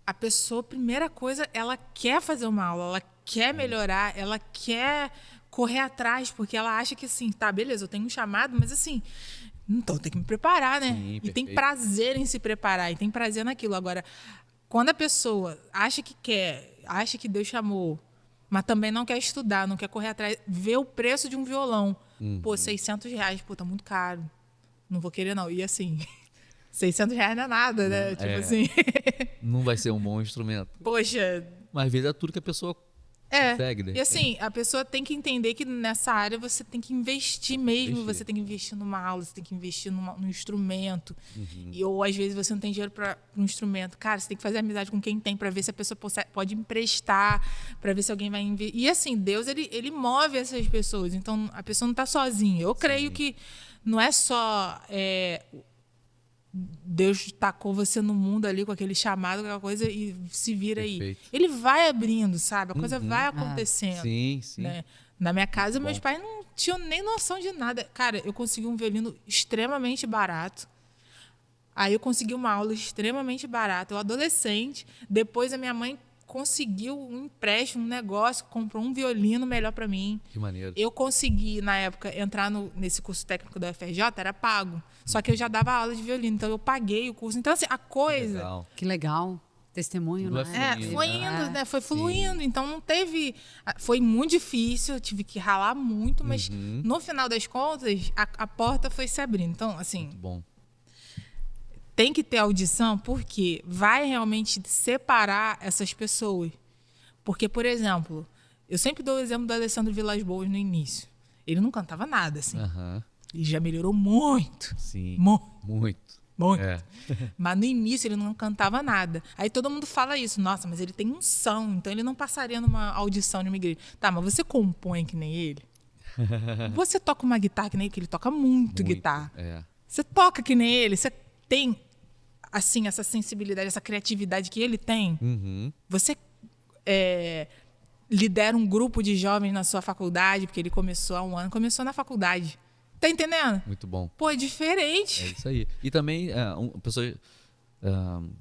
a pessoa, primeira coisa, ela quer fazer uma aula, ela quer melhorar, ela quer correr atrás, porque ela acha que, assim, tá, beleza, eu tenho um chamado, mas, assim, então tem que me preparar, né? Sim, e tem prazer em se preparar, e tem prazer naquilo. Agora, quando a pessoa acha que quer, acha que Deus chamou, mas também não quer estudar, não quer correr atrás, vê o preço de um violão. Pô, R$600, pô, tá muito caro. Não vou querer, não. E assim, R$600 não é nada, né? Não, tipo assim. Não vai ser um bom instrumento. Poxa. Mas às vezes é tudo que a pessoa consegue, né? E assim, a pessoa tem que entender que nessa área você tem que investir mesmo, você tem que investir numa aula, você tem que investir num instrumento. Ou às vezes você não tem dinheiro para um instrumento. Cara, você tem que fazer amizade com quem tem para ver se a pessoa pode emprestar, para ver se alguém vai investir. E assim, Deus, ele move essas pessoas. Então, a pessoa não está sozinha. Eu creio que não é só Deus tacou você no mundo ali com aquele chamado, aquela coisa, e se vira aí. Ele vai abrindo, sabe? A coisa vai acontecendo. Sim. Né? Na minha casa, meus pais não tinham nem noção de nada. Cara, eu consegui um violino extremamente barato. Aí eu consegui uma aula extremamente barata. Eu adolescente. Depois a minha mãe conseguiu um empréstimo, um negócio, comprou um violino melhor para mim. Que maneiro. Eu consegui, na época, entrar nesse curso técnico da UFRJ, era pago. Só que eu já dava aula de violino, então eu paguei o curso. Então, assim, a coisa... Que legal. Testemunho, Não né? Foi indo, né? Foi fluindo. Então, não teve... Foi muito difícil, eu tive que ralar muito, mas no final das contas, a porta foi se abrindo. Então, assim... Muito bom. Tem que ter audição porque vai realmente separar essas pessoas. Porque, por exemplo, eu sempre dou o exemplo do Alessandro Vilas Boas no início. Ele não cantava nada, assim. Ele já melhorou muito. Sim. Muito. É. Mas no início ele não cantava nada. Aí todo mundo fala isso. Nossa, mas ele tem unção, então ele não passaria numa audição de uma igreja. Tá, mas você compõe que nem ele? Você toca uma guitarra que nem ele? Que ele toca muito guitarra. Você toca que nem ele? Você tem, assim, essa sensibilidade, essa criatividade que ele tem? Você lidera um grupo de jovens na sua faculdade, porque ele começou há um ano, começou na faculdade. Tá entendendo? Muito bom. Pô, é diferente. É isso aí. E também, a pessoa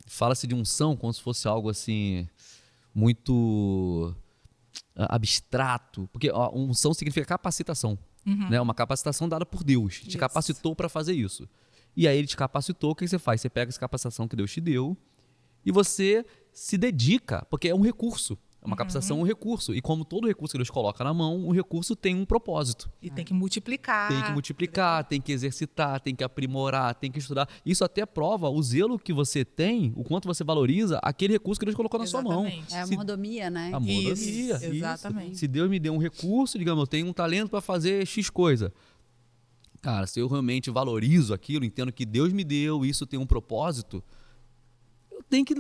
fala-se de unção como se fosse algo assim, muito abstrato. Porque unção significa capacitação. Né? Uma capacitação dada por Deus. Te capacitou para fazer isso. E aí ele te capacitou, o que você faz? Você pega essa capacitação que Deus te deu e você se dedica, porque é um recurso. É uma capacitação, um recurso. E como todo recurso que Deus coloca na mão, o recurso tem um propósito. E tem que multiplicar. Tem que exercitar, tem que aprimorar, tem que estudar. Isso até prova o zelo que você tem, o quanto você valoriza aquele recurso que Deus colocou na sua mão. É a mordomia, né? A mordomia. Isso, exatamente. Se Deus me deu um recurso, digamos, eu tenho um talento para fazer X coisa. Cara, se eu realmente valorizo aquilo, entendo que Deus me deu, isso tem um propósito, eu tenho que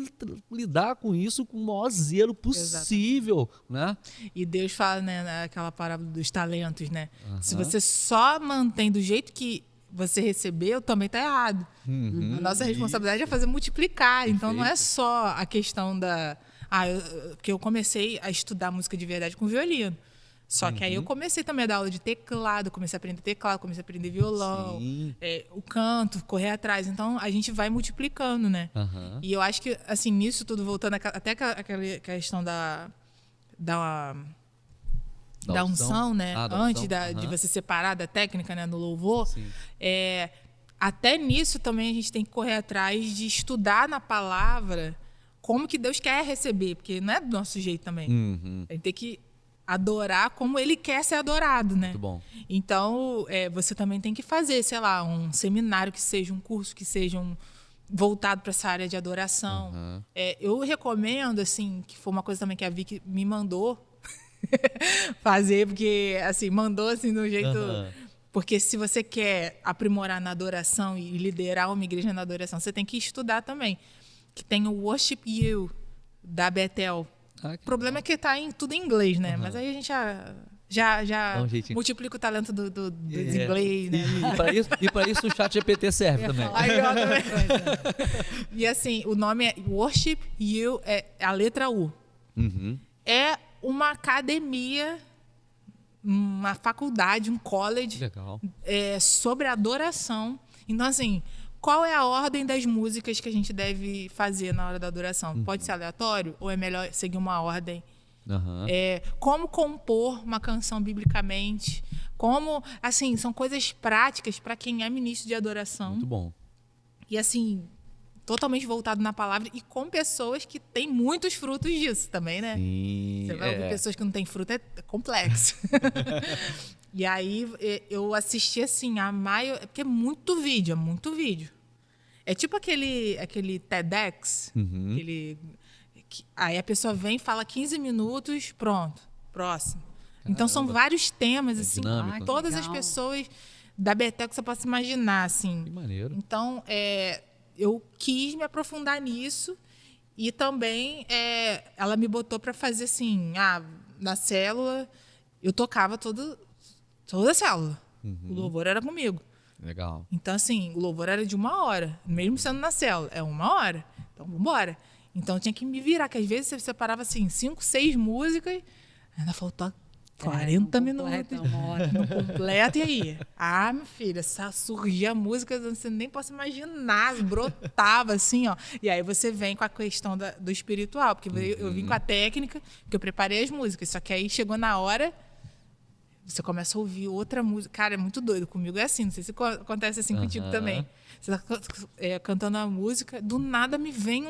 lidar com isso com o maior zelo possível, né? E Deus fala, né, naquela parábola dos talentos, né? Se você só mantém do jeito que você recebeu, também tá errado. A nossa responsabilidade é fazer multiplicar. Perfeito. Então não é só a questão da... porque eu comecei a estudar música de verdade com violino. Só que aí eu comecei também a dar aula de teclado, comecei a aprender teclado, comecei a aprender violão, o canto, correr atrás. Então, a gente vai multiplicando, né? E eu acho que, assim, nisso tudo, voltando até aquela questão da unção, né? Antes de você separar da técnica, né? No louvor. Até nisso também a gente tem que correr atrás de estudar na palavra como que Deus quer receber, porque não é do nosso jeito também. A gente tem que adorar como ele quer ser adorado, né? Muito bom. Então, você também tem que fazer, sei lá, um seminário que seja, um curso que seja voltado para essa área de adoração. Eu recomendo, assim, que foi uma coisa também que a Vicky me mandou fazer, porque, assim, mandou, assim, de um jeito... Porque se você quer aprimorar na adoração e liderar uma igreja na adoração, você tem que estudar também. Que tem o Worship You, da Bethel. O problema é que tá tudo em inglês, né? Mas aí a gente já Dá um jeitinho. multiplica o talento dos inglês, né? E para isso o chat GPT serve também. Aí, ó, também. E assim, o nome é Worship You, é a letra U. Uhum. É uma academia, uma faculdade, um college Legal. sobre adoração. Então, assim, qual é a ordem das músicas que a gente deve fazer na hora da adoração? Pode ser aleatório ou é melhor seguir uma ordem? Uhum. Como compor uma canção biblicamente? Como, assim, são coisas práticas para quem é ministro de adoração. Muito bom. E, assim, totalmente voltado na palavra e com pessoas que têm muitos frutos disso também, né? Sim. Você vai ouvir pessoas que não têm fruto, é complexo. E aí eu assisti assim, porque é muito vídeo. É tipo aquele TEDx, aí a pessoa vem, fala 15 minutos, pronto, próximo. Então são vários temas, assim, dinâmico. todas Legal. as pessoas da Betel que você possa imaginar, assim. Que maneiro. Então, eu quis me aprofundar nisso e também ela me botou para fazer assim, na célula, eu tocava toda a célula. O louvor era comigo. Legal. Então, assim, o louvor era de 1 hora, mesmo sendo na célula, é 1 hora. Então, vambora. Então, eu tinha que me virar, que às vezes você separava, assim, 5, 6 músicas, ainda faltou 40 minutos. Uma hora. Não completa, e aí? Minha filha, surgia música, você nem posso imaginar, brotava assim, ó. E aí você vem com a questão do espiritual, porque eu vim com a técnica, porque eu preparei as músicas, só que aí chegou na hora, você começa a ouvir outra música. Cara, é muito doido. Comigo é assim, não sei se acontece assim contigo também. Você tá cantando a música, do nada me vem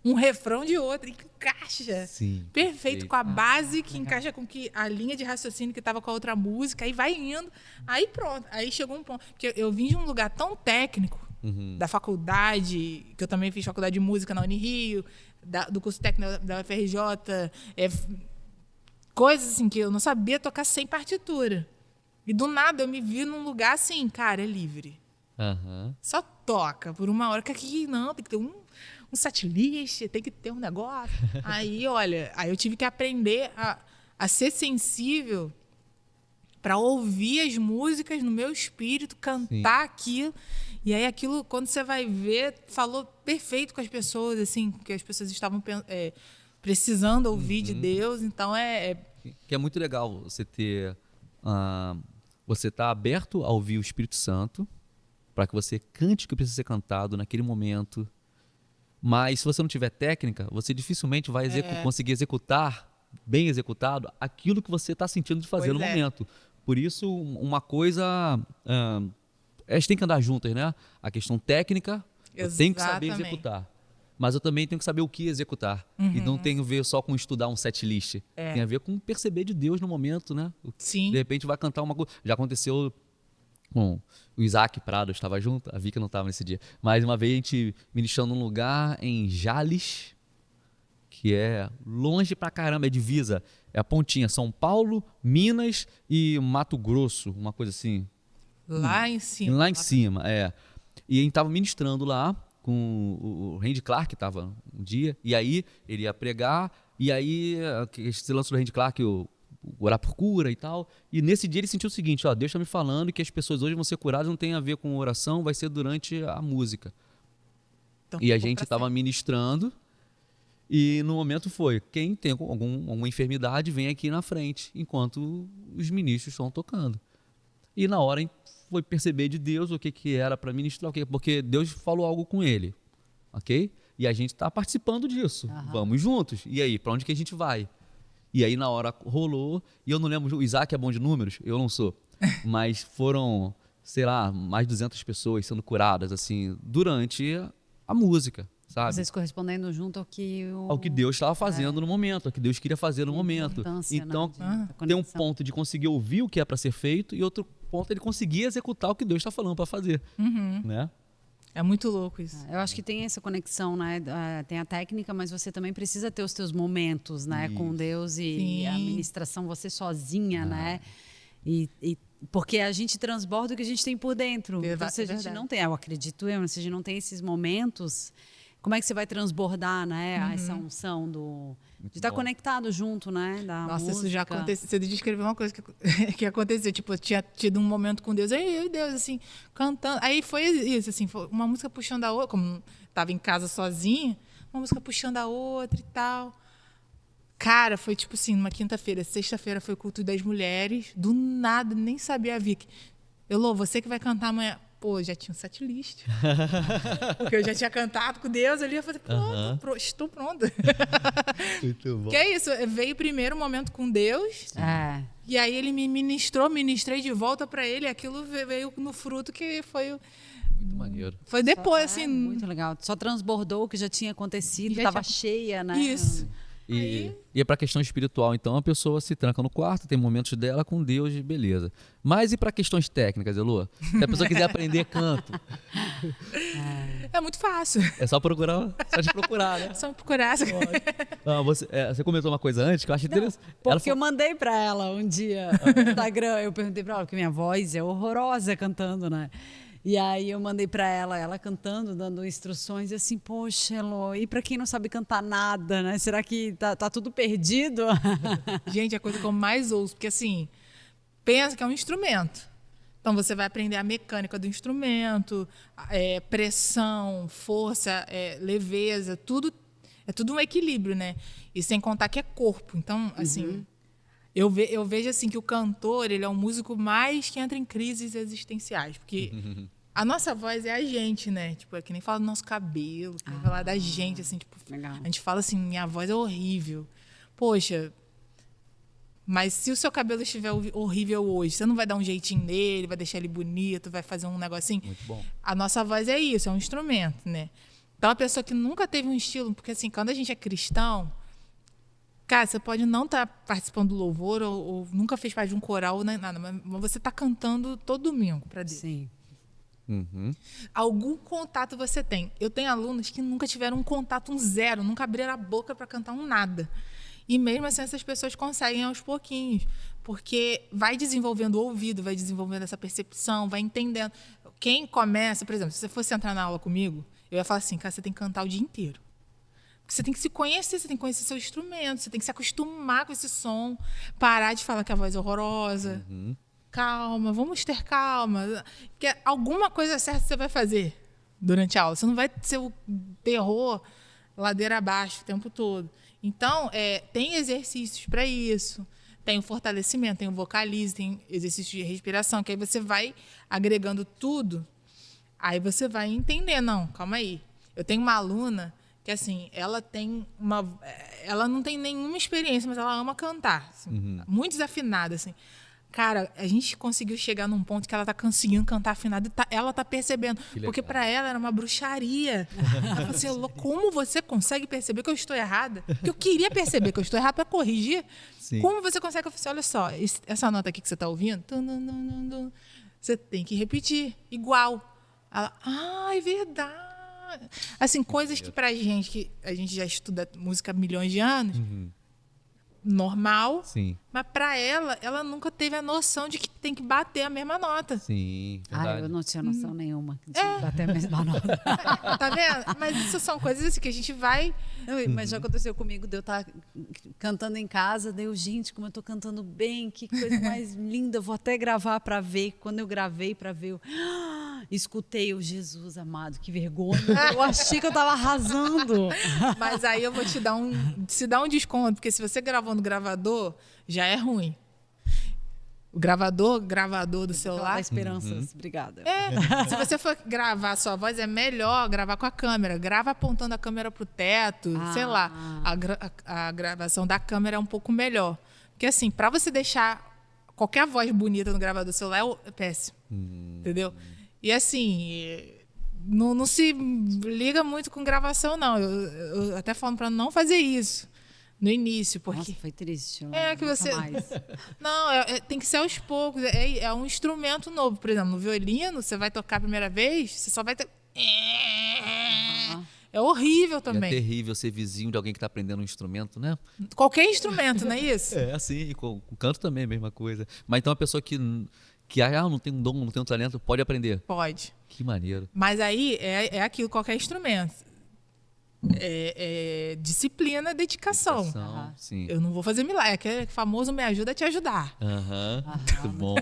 um refrão de outra, e encaixa. Sim, Perfeito, com a base que encaixa com a linha de raciocínio que estava com a outra música, aí vai indo, aí pronto. Aí chegou um ponto. Porque eu vim de um lugar tão técnico, da faculdade, que eu também fiz faculdade de música na Unirio, do curso técnico da UFRJ, coisas assim que eu não sabia tocar sem partitura. E do nada eu me vi num lugar assim, cara, é livre. Uhum. Só toca por 1 hora, que aqui não, tem que ter um setlist, tem que ter um negócio. Aí, olha, eu tive que aprender a ser sensível para ouvir as músicas no meu espírito, cantar aquilo. E aí aquilo, quando você vai ver, falou perfeito com as pessoas, assim, que as pessoas estavam precisando ouvir de Deus. Então Que é muito legal você ter... você tá aberto a ouvir o Espírito Santo para que você cante o que precisa ser cantado naquele momento. Mas se você não tiver técnica, você dificilmente vai conseguir executar, bem executado, aquilo que você está sentindo de fazer no momento. Por isso, uma coisa... elas têm que andar juntas, né? A questão técnica, eu tenho que saber executar. Mas eu também tenho que saber o que executar. E não tem a ver só com estudar um set list. Tem a ver com perceber de Deus no momento, né? Sim. De repente vai cantar uma coisa. Já aconteceu com o Isaac Prado, estava junto, a Vika não estava nesse dia. Mas uma vez a gente ministrando num lugar em Jales, que é longe pra caramba, é divisa. É a pontinha, São Paulo, Minas e Mato Grosso, uma coisa assim. Lá em cima. Lá em cima, E a gente estava ministrando lá, com o Randy Clark, estava um dia, e aí ele ia pregar, e aí esse lance do Randy Clark, o orar por cura e tal, e nesse dia ele sentiu o seguinte, Deus está me falando que as pessoas hoje vão ser curadas, não tem a ver com oração, vai ser durante a música. Então, e a gente estava ministrando, e no momento foi, quem tem alguma enfermidade vem aqui na frente, enquanto os ministros estão tocando. E na hora foi perceber de Deus o que era para ministrar, porque Deus falou algo com ele, ok? E a gente está participando disso, vamos juntos. E aí, para onde que a gente vai? E aí na hora rolou, e eu não lembro, o Isaac é bom de números, eu não sou, mas foram, sei lá, mais de 200 pessoas sendo curadas, assim, durante a música, sabe? Vocês correspondendo junto ao que Deus estava fazendo no momento, ao que Deus queria fazer no momento. Então, tem um ponto de conseguir ouvir o que é para ser feito e outro ponto ele conseguir executar o que Deus está falando para fazer, né? É muito louco isso. Eu acho que tem essa conexão, né? Tem a técnica, mas você também precisa ter os teus momentos, né? Com Deus e a ministração, você sozinha, né? E porque a gente transborda o que a gente tem por dentro. Então, se a gente não tem, eu acredito se a gente não tem esses momentos, como é que você vai transbordar, né? Essa unção de estar conectado junto, né? Da Nossa, música. isso já aconteceu. Você descreveu uma coisa que aconteceu. Tipo, eu tinha tido um momento com Deus. Eu e Deus, assim, cantando. Aí foi isso, assim, foi uma música puxando a outra. Como estava em casa sozinha, uma música puxando a outra e tal. Cara, foi tipo assim, numa quinta-feira. Sexta-feira foi o culto das mulheres. Do nada, nem sabia a Vicky. Elô, você que vai cantar amanhã. Pô, já tinha um setlist. Porque eu já tinha cantado com Deus ali. Eu falei, pronto, estou pronta. Muito bom. Que é isso, veio primeiro o momento com Deus. E aí ele me ministrei de volta para ele. Aquilo veio no fruto que foi... Muito maneiro. Foi depois, assim... Muito legal. Só transbordou o que já tinha acontecido, estava cheia, né? Isso. E é pra questão espiritual, então a pessoa se tranca no quarto, tem momentos dela com Deus, beleza. Mas e pra questões técnicas, Elô? Se a pessoa quiser aprender canto, É muito fácil. é só procurar, só te procurar, né? Só procurar. Você comentou uma coisa antes que eu acho interessante. Porque eu mandei pra ela um dia no Instagram, eu perguntei pra ela, porque minha voz é horrorosa cantando, né? E aí eu mandei pra ela cantando, dando instruções, e assim, poxa, Elô, e pra quem não sabe cantar nada, né? Será que tá tudo perdido? Gente, é a coisa que eu mais ouço, porque assim, pensa que é um instrumento. Então você vai aprender a mecânica do instrumento, pressão, força, leveza, tudo é tudo um equilíbrio, né? E sem contar que é corpo. Então, assim, eu vejo assim que o cantor, ele é um músico mais que entra em crises existenciais, porque a nossa voz é a gente, né? Tipo, é que nem fala do nosso cabelo, que nem falar da gente, assim, tipo, Legal. a gente fala assim, minha voz é horrível. Poxa, mas se o seu cabelo estiver horrível hoje, você não vai dar um jeitinho nele, vai deixar ele bonito, vai fazer um negocinho? Muito bom. A nossa voz é isso, é um instrumento, né? Então, a pessoa que nunca teve um estilo, porque assim, quando a gente é cristão, cara, você pode não estar participando do louvor ou nunca fez parte de um coral, nem nada, mas você está cantando todo domingo para Deus. Sim. Algum contato você tem. Eu tenho alunos que nunca tiveram um contato, um zero, nunca abriram a boca para cantar um nada. E mesmo assim essas pessoas conseguem aos pouquinhos, porque vai desenvolvendo o ouvido, vai desenvolvendo essa percepção, vai entendendo. Quem começa, por exemplo, se você fosse entrar na aula comigo, eu ia falar assim, cara, você tem que cantar o dia inteiro. Porque você tem que se conhecer, você tem que conhecer seu instrumento, você tem que se acostumar com esse som, parar de falar que a voz é horrorosa. Calma, vamos ter calma. Porque alguma coisa certa você vai fazer durante a aula. Você não vai ser o terror ladeira abaixo o tempo todo. Então, tem exercícios para isso. Tem o fortalecimento, tem o vocalize, tem exercício de respiração, que aí você vai agregando tudo. Aí você vai entender, não, calma aí. Eu tenho uma aluna que, assim, ela não tem nenhuma experiência, mas ela ama cantar. Assim, muito desafinada, assim. Cara, a gente conseguiu chegar num ponto que ela tá conseguindo cantar afinado e ela tá percebendo. Porque para ela era uma bruxaria. Ela falou assim, como você consegue perceber que eu estou errada? Porque eu queria perceber que eu estou errada para corrigir. Sim. Como você consegue? Eu falei assim, olha só, essa nota aqui que você tá ouvindo, você tem que repetir, igual. Ela, é verdade. Assim, coisas que pra gente, que a gente já estuda música há milhões de anos, normal, Sim. mas para ela nunca teve a noção de que tem que bater a mesma nota. Sim, verdade. Eu não tinha noção nenhuma de bater a mesma nota. Tá vendo? Mas isso são coisas assim que a gente vai... Não, mas já aconteceu comigo, de eu estar cantando em casa, gente, como eu tô cantando bem, que coisa mais linda, eu vou até gravar para ver. Quando eu gravei para ver, escutei o Jesus amado, que vergonha, eu achei que eu tava arrasando. Mas aí eu vou te dar um desconto, porque se você gravou no gravador, já é ruim. O gravador do celular... Da esperança, obrigada. Se você for gravar a sua voz, é melhor gravar com a câmera. Grava apontando a câmera pro teto, sei lá. A gravação da câmera é um pouco melhor. Porque assim, para você deixar qualquer voz bonita no gravador do celular é péssimo. Entendeu? E assim, não se liga muito com gravação, não. Eu até falo para não fazer isso. No início, porque... Nossa, foi triste. Que você... Mais. Não, tem que ser aos poucos. É um instrumento novo. Por exemplo, no violino, você vai tocar a primeira vez, você só vai ter... É horrível também. E é terrível ser vizinho de alguém que está aprendendo um instrumento, né? Qualquer instrumento, não é isso? Assim, e com o canto também é a mesma coisa. Mas então a pessoa que não tem um dom, não tem um talento, pode aprender? Pode. Que maneiro. Mas aí é aquilo, qualquer instrumento. disciplina, dedicação. Sim. Eu não vou fazer milagre. É aquele famoso me ajuda a te ajudar. Muito bom.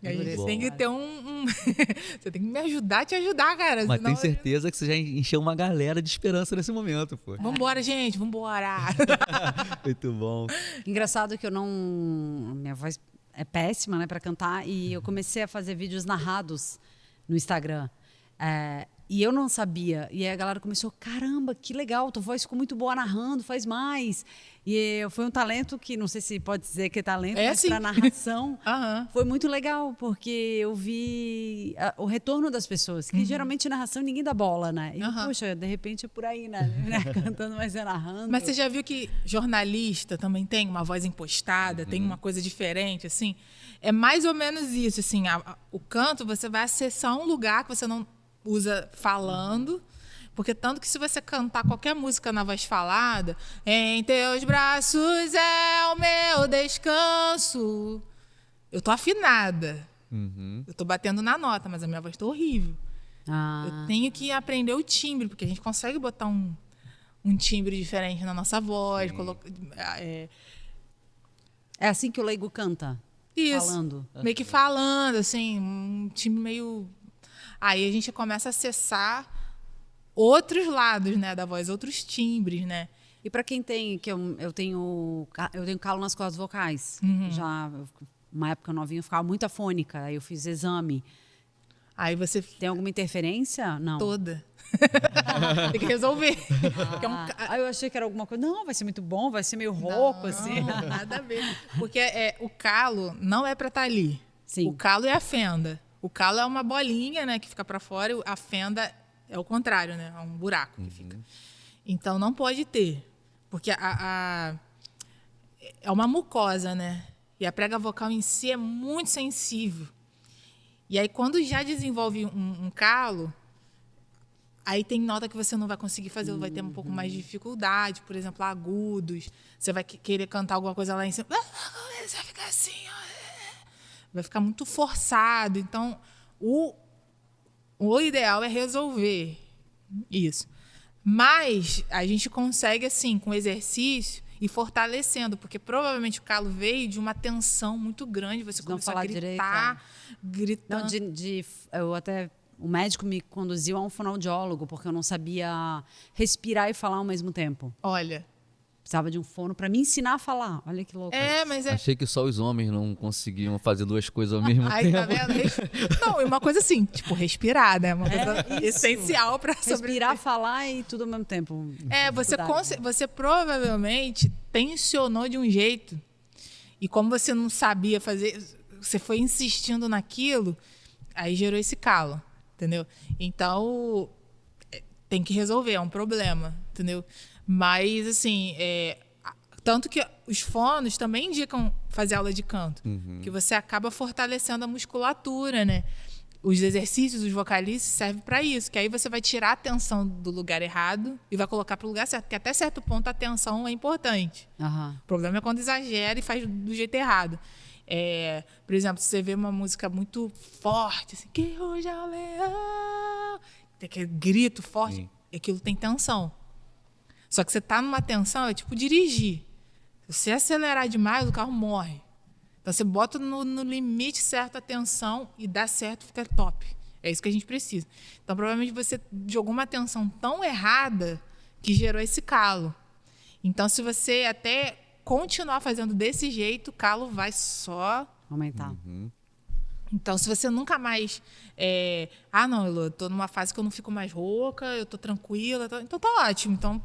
A gente tem que ter você tem que me ajudar a te ajudar, cara. Mas senão tenho certeza que você já encheu uma galera de esperança nesse momento, pô. Vambora, gente, vambora. Muito bom. Engraçado que minha voz é péssima, né, para cantar, e eu comecei a fazer vídeos narrados no Instagram. E eu não sabia. E aí a galera começou, caramba, que legal, tua voz ficou muito boa narrando, faz mais. E foi um talento que, não sei se pode dizer que é talento, mas sim. para narração Uhum. foi muito legal, porque eu vi o retorno das pessoas, que geralmente narração ninguém dá bola, né? E, poxa, de repente é por aí, né? Cantando, mas é narrando. Mas você já viu que jornalista também tem uma voz impostada, tem uma coisa diferente, assim? É mais ou menos isso, assim. O canto, você vai acessar um lugar que você não usa falando, porque tanto que se você cantar qualquer música na voz falada, em teus braços é o meu descanso, eu tô afinada, eu tô batendo na nota, mas a minha voz tá horrível. Eu tenho que aprender o timbre, porque a gente consegue botar um timbre diferente na nossa voz. É assim que o leigo canta? Isso, falando. meio que falando, assim, um timbre meio... Aí a gente começa a acessar outros lados, né, da voz, outros timbres, né? E para quem tem, que eu tenho calo nas cordas vocais. Já, uma época novinha, eu ficava muito afônica, aí eu fiz exame. Aí você... Tem alguma interferência? Não. Toda. Tem que resolver. Aí eu achei que era alguma coisa. Não, vai ser muito bom, vai ser meio rouco, assim. Nada a ver. Porque o calo não é para estar ali. Sim. O calo é a fenda. O calo é uma bolinha, né, que fica para fora. E a fenda é o contrário, né? É um buraco que fica. Então não pode ter. Porque é uma mucosa, né? E a prega vocal em si é muito sensível. E aí, quando já desenvolve um calo, aí tem nota que você não vai conseguir fazer, ou vai ter um pouco mais de dificuldade, por exemplo, agudos. Você vai querer cantar alguma coisa lá em cima, você vai ficar assim, vai ficar muito forçado. Então, o ideal é resolver isso. Mas a gente consegue, assim, com exercício, ir fortalecendo, porque provavelmente o calo veio de uma tensão muito grande, você começou a gritar, gritando. Não, o médico me conduziu a um fonoaudiólogo, porque eu não sabia respirar e falar ao mesmo tempo. Olha. Precisava de um fono para me ensinar a falar. Olha que louco. Mas Achei que só os homens não conseguiam fazer duas coisas ao mesmo tempo. Tá vendo? Não, e uma coisa assim, tipo, respirar, né? Uma coisa essencial para respirar, falar e tudo ao mesmo tempo. Você provavelmente tensionou de um jeito, e como você não sabia fazer, você foi insistindo naquilo, aí gerou esse calo, entendeu? Então, tem que resolver, é um problema, entendeu? Mas, assim, tanto que os fonos também indicam fazer aula de canto, que você acaba fortalecendo a musculatura, né? Os exercícios, os vocalices servem para isso, que aí você vai tirar a atenção do lugar errado e vai colocar para o lugar certo, porque até certo ponto a atenção é importante. O problema é quando exagera e faz do jeito errado. Por exemplo, se você vê uma música muito forte, assim, que hoje é o leão, tem aquele grito forte, aquilo tem tensão. Só que você está numa tensão, é tipo dirigir. Se você acelerar demais, o carro morre. Então, você bota no limite certo a tensão e dá certo, fica top. É isso que a gente precisa. Então, provavelmente, você jogou uma tensão tão errada que gerou esse calo. Então, se você até continuar fazendo desse jeito, o calo vai só aumentar. Então, se você nunca mais... não, Elô, eu tô numa fase que eu não fico mais rouca, eu tô tranquila, então tá ótimo. Então,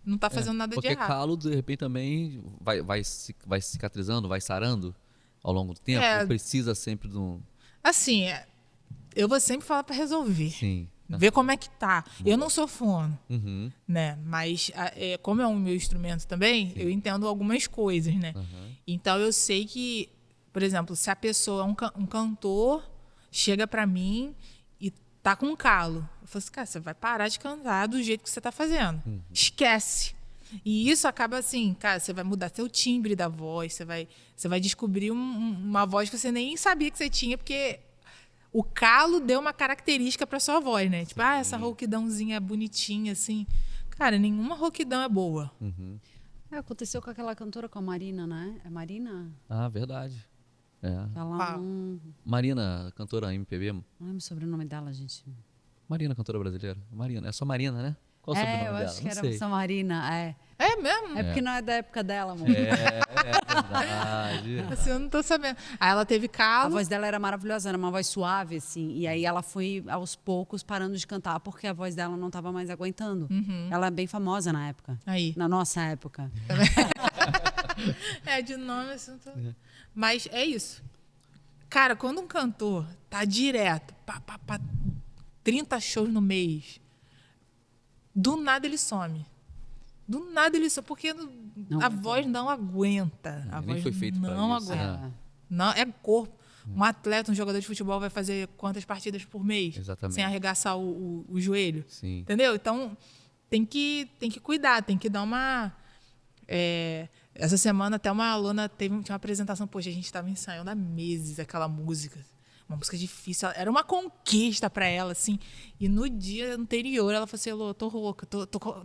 não tá fazendo nada de errado. Porque calo, de repente, também vai cicatrizando, vai sarando ao longo do tempo? Ou precisa sempre de um... Assim, eu vou sempre falar para resolver. Sim. Ver como é que tá. Eu não sou fono, né? Mas como é o meu instrumento também, eu entendo algumas coisas, né? Então, eu sei que, por exemplo, se a pessoa é um cantor, chega para mim e tá com calo. Eu falo assim, cara, você vai parar de cantar do jeito que você tá fazendo. Esquece. E isso acaba assim, cara, você vai mudar seu timbre da voz, você vai descobrir uma voz que você nem sabia que você tinha, porque o calo deu uma característica para sua voz, né? Tipo, essa rouquidãozinha bonitinha, assim. Cara, nenhuma rouquidão é boa. Aconteceu com aquela cantora, com a Marina, né? É Marina? Ah, verdade. Ela não... Marina, cantora MPB. Não lembro o sobrenome dela, gente. Cantora brasileira. Marina. É só Marina, né? Qual o sobrenome eu dela? acho que Não era sei. essa Marina, é. É mesmo? É porque não é da época dela, amor. Verdade. Assim, eu não tô sabendo. Aí ela teve A calo. voz dela era maravilhosa, era uma voz suave, assim. E aí ela foi, aos poucos, parando de cantar, porque a voz dela não estava mais aguentando. Ela é bem famosa na época. Aí. Na nossa época. De nome assim. Mas é isso. Cara, quando um cantor tá direto, 30 shows no mês, do nada ele some. Do nada ele some, porque a voz não aguenta. A Nem voz foi feito pra não isso, aguenta. né? Não, é corpo. Um atleta, um jogador de futebol vai fazer quantas partidas por mês? Exatamente. Sem arregaçar o joelho. Sim. Entendeu? Então, tem que cuidar, tem que dar uma... essa semana até uma aluna tinha uma apresentação, poxa, a gente estava ensaiando há meses aquela música. Uma música difícil, era uma conquista para ela, assim. E no dia anterior ela falou assim, Elô, tô rouca.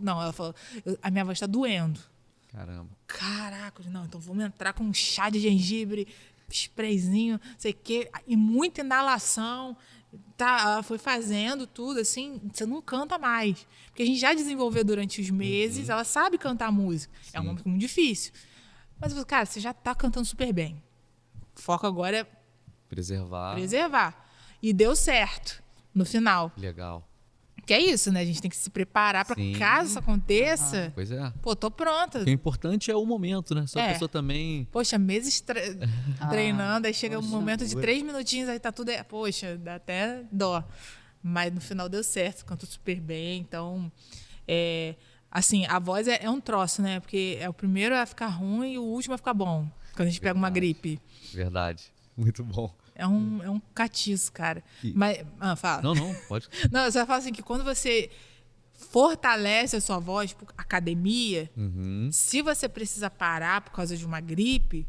Não, ela falou, a minha voz tá doendo. Caramba. Caraca, não, então vamos entrar com um chá de gengibre, sprayzinho, sei o quê, e muita inalação. Tá, ela foi fazendo tudo, assim, você não canta mais. Porque a gente já desenvolveu durante os meses, ela sabe cantar música. É uma música muito difícil. Mas, cara, você já tá cantando super bem. O foco agora é preservar. E deu certo no final. Legal. Que é isso, né? A gente tem que se preparar para caso isso aconteça. Pois é. Pô, tô pronta. O importante é o momento, né? Só a pessoa também... Poxa, meses treinando, aí chega um momento de 3 minutinhos, aí tá tudo... Poxa, dá até dó. Mas no final deu certo, cantou super bem. Então, assim, a voz é um troço, né? Porque é o primeiro a ficar ruim e o último a ficar bom. Quando a gente pega uma gripe. Verdade. Muito bom. É um catiço, cara. Mas, fala. Não, pode. Não, eu só falo assim que quando você fortalece a sua voz, tipo, academia, se você precisa parar por causa de uma gripe,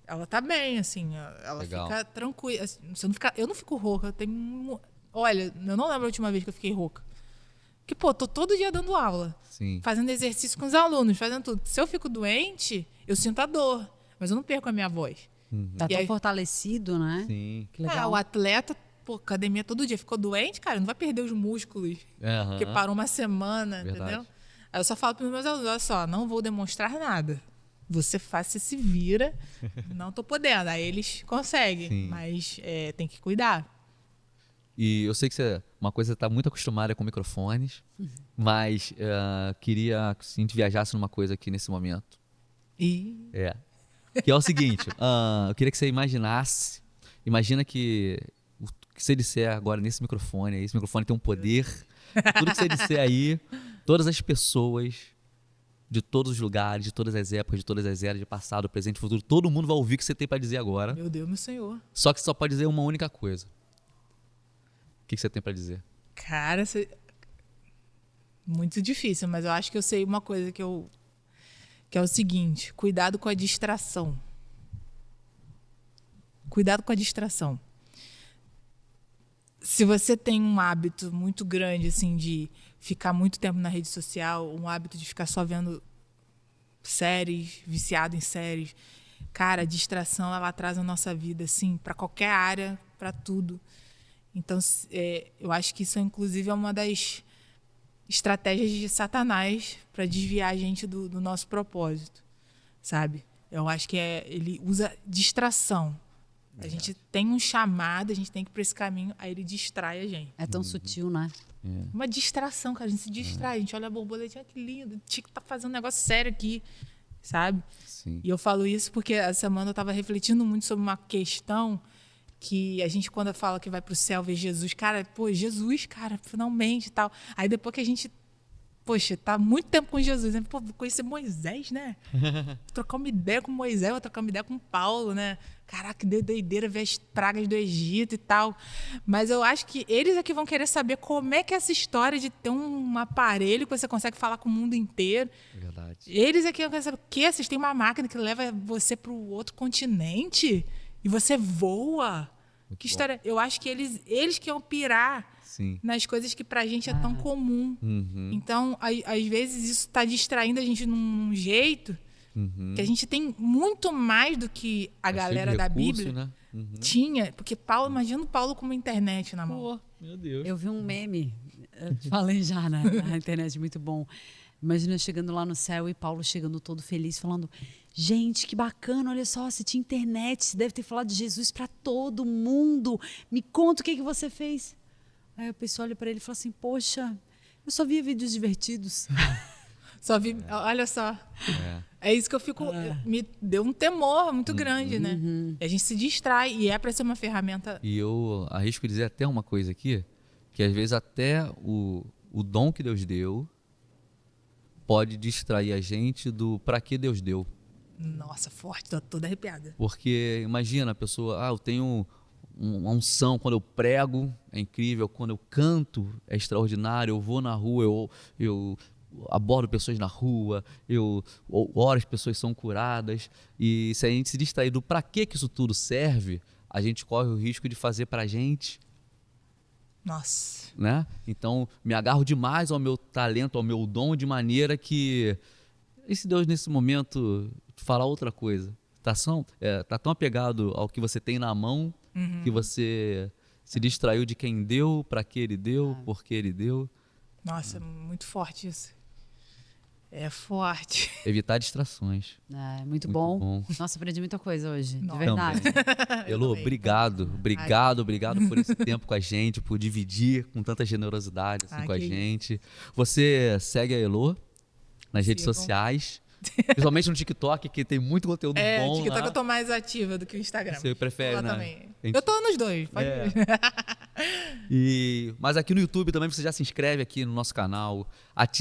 ela tá bem, assim, ela Legal. fica tranquila. Assim, eu não fico rouca, olha, eu não lembro a última vez que eu fiquei rouca. Porque, pô, tô todo dia dando aula, Sim. fazendo exercício com os alunos, fazendo tudo. Se eu fico doente, eu sinto a dor, mas eu não perco a minha voz. Tá tão fortalecido, né? Sim. Que legal. O atleta, pô, academia todo dia, ficou doente, cara, não vai perder os músculos. Porque parou uma semana, Verdade. entendeu? Aí eu só falo para os meus alunos, olha só, não vou demonstrar nada. Você faz, você se vira, não tô podendo. Aí eles conseguem, Sim. mas tem que cuidar. E eu sei que uma coisa você está muito acostumada com microfones, mas queria que a gente viajasse numa coisa aqui nesse momento. Que é o seguinte, eu queria que você imagina que o que você disser agora nesse microfone, esse microfone tem um poder, tudo que você disser aí, todas as pessoas de todos os lugares, de todas as épocas, de todas as eras, de passado, presente, futuro, todo mundo vai ouvir o que você tem para dizer agora. Meu Deus, meu senhor. Só que você só pode dizer uma única coisa. O que você tem para dizer? Cara, muito difícil, mas eu acho que eu sei uma coisa que é o seguinte, cuidado com a distração. Cuidado com a distração. Se você tem um hábito muito grande, assim, de ficar muito tempo na rede social, um hábito de ficar só vendo séries, viciado em séries, cara, a distração, ela traz a nossa vida, assim, para qualquer área, para tudo. Então, eu acho que isso, inclusive, é uma das estratégias de Satanás para desviar a gente do nosso propósito, sabe? Eu acho que ele usa distração. A gente tem um chamado, a gente tem que ir para esse caminho, aí ele distrai a gente. É tão sutil, né? Uma distração, cara. A gente se distrai, a gente olha a borboletinha, que lindo, tinha que estar fazendo um negócio sério aqui, sabe? Sim. E eu falo isso porque essa semana eu estava refletindo muito sobre uma questão que a gente, quando fala que vai pro céu ver Jesus, cara, pô, Jesus, cara, finalmente e tal. Aí depois que a gente, poxa, tá muito tempo com Jesus, né? Pô, vou conhecer Moisés, né? Vou trocar uma ideia com Moisés, vou trocar uma ideia com Paulo, né? Caraca, que doideira ver as pragas do Egito e tal. Mas eu acho que eles é que vão querer saber como é que é essa história de ter um aparelho que você consegue falar com o mundo inteiro. Verdade. Eles é que vão querer saber o quê? Vocês têm uma máquina que leva você pro outro continente? E você voa? Que história? Eu acho que eles que iam pirar Sim. nas coisas que pra gente é tão comum. Então, às vezes, isso tá distraindo a gente num jeito que a gente tem muito mais do que a galera da Bíblia Né? tinha. Porque Paulo, imagina o Paulo com uma internet na mão. Pô, meu Deus. Eu vi um meme, eu te falei já na internet, muito bom. Imagina eu chegando lá no céu e Paulo chegando todo feliz, falando: gente, que bacana, olha só, você tinha internet, você deve ter falado de Jesus para todo mundo. Me conta o que você fez. Aí a pessoa olha para ele e fala assim: poxa, eu só via vídeos divertidos. Só vi, olha só. É isso que eu fico. Me deu um temor muito grande, né? E a gente se distrai e é para ser uma ferramenta. E eu arrisco dizer até uma coisa aqui, que às vezes até o dom que Deus deu pode distrair a gente do para que Deus deu. Nossa, forte, tô toda arrepiada. Porque imagina a pessoa, eu tenho uma unção, quando eu prego é incrível, quando eu canto é extraordinário, eu vou na rua, eu abordo pessoas na rua, eu oro, as pessoas são curadas. E se a gente se distrair do para que isso tudo serve, a gente corre o risco de fazer pra gente. Nossa. Né? Então, me agarro demais ao meu talento, ao meu dom, de maneira que... E se Deus, nesse momento, falar outra coisa? Tá tão apegado ao que você tem na mão, que você se distraiu de quem deu, para que ele deu, por que ele deu. Nossa, muito forte isso. É forte. Evitar distrações. Muito bom. Nossa, aprendi muita coisa hoje, de Nossa. verdade. Elô, obrigado por esse tempo com a gente, por dividir com tanta generosidade assim, com a gente. Você segue a Elô nas redes sociais, principalmente no TikTok, que tem muito conteúdo bom. No TikTok lá. eu tô mais ativa do que o Instagram. Você prefere, né? Também. Eu tô nos dois, pode ver. Mas aqui no YouTube também você já se inscreve aqui no nosso canal.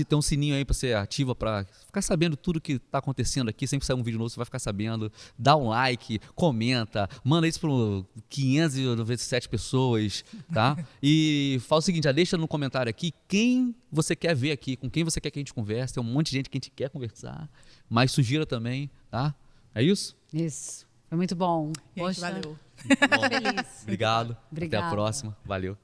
Tem um sininho aí para você ativa para ficar sabendo tudo que tá acontecendo aqui. Sempre que sair um vídeo novo, você vai ficar sabendo. Dá um like, comenta, manda isso para 597 pessoas, tá? E fala o seguinte, já deixa no comentário aqui quem você quer ver aqui, com quem você quer que a gente converse. Tem um monte de gente que a gente quer conversar, mas sugira também, tá? É isso? Isso. Foi muito bom. Gente, valeu. Muito feliz. Obrigado. Obrigada. Até a próxima. Valeu.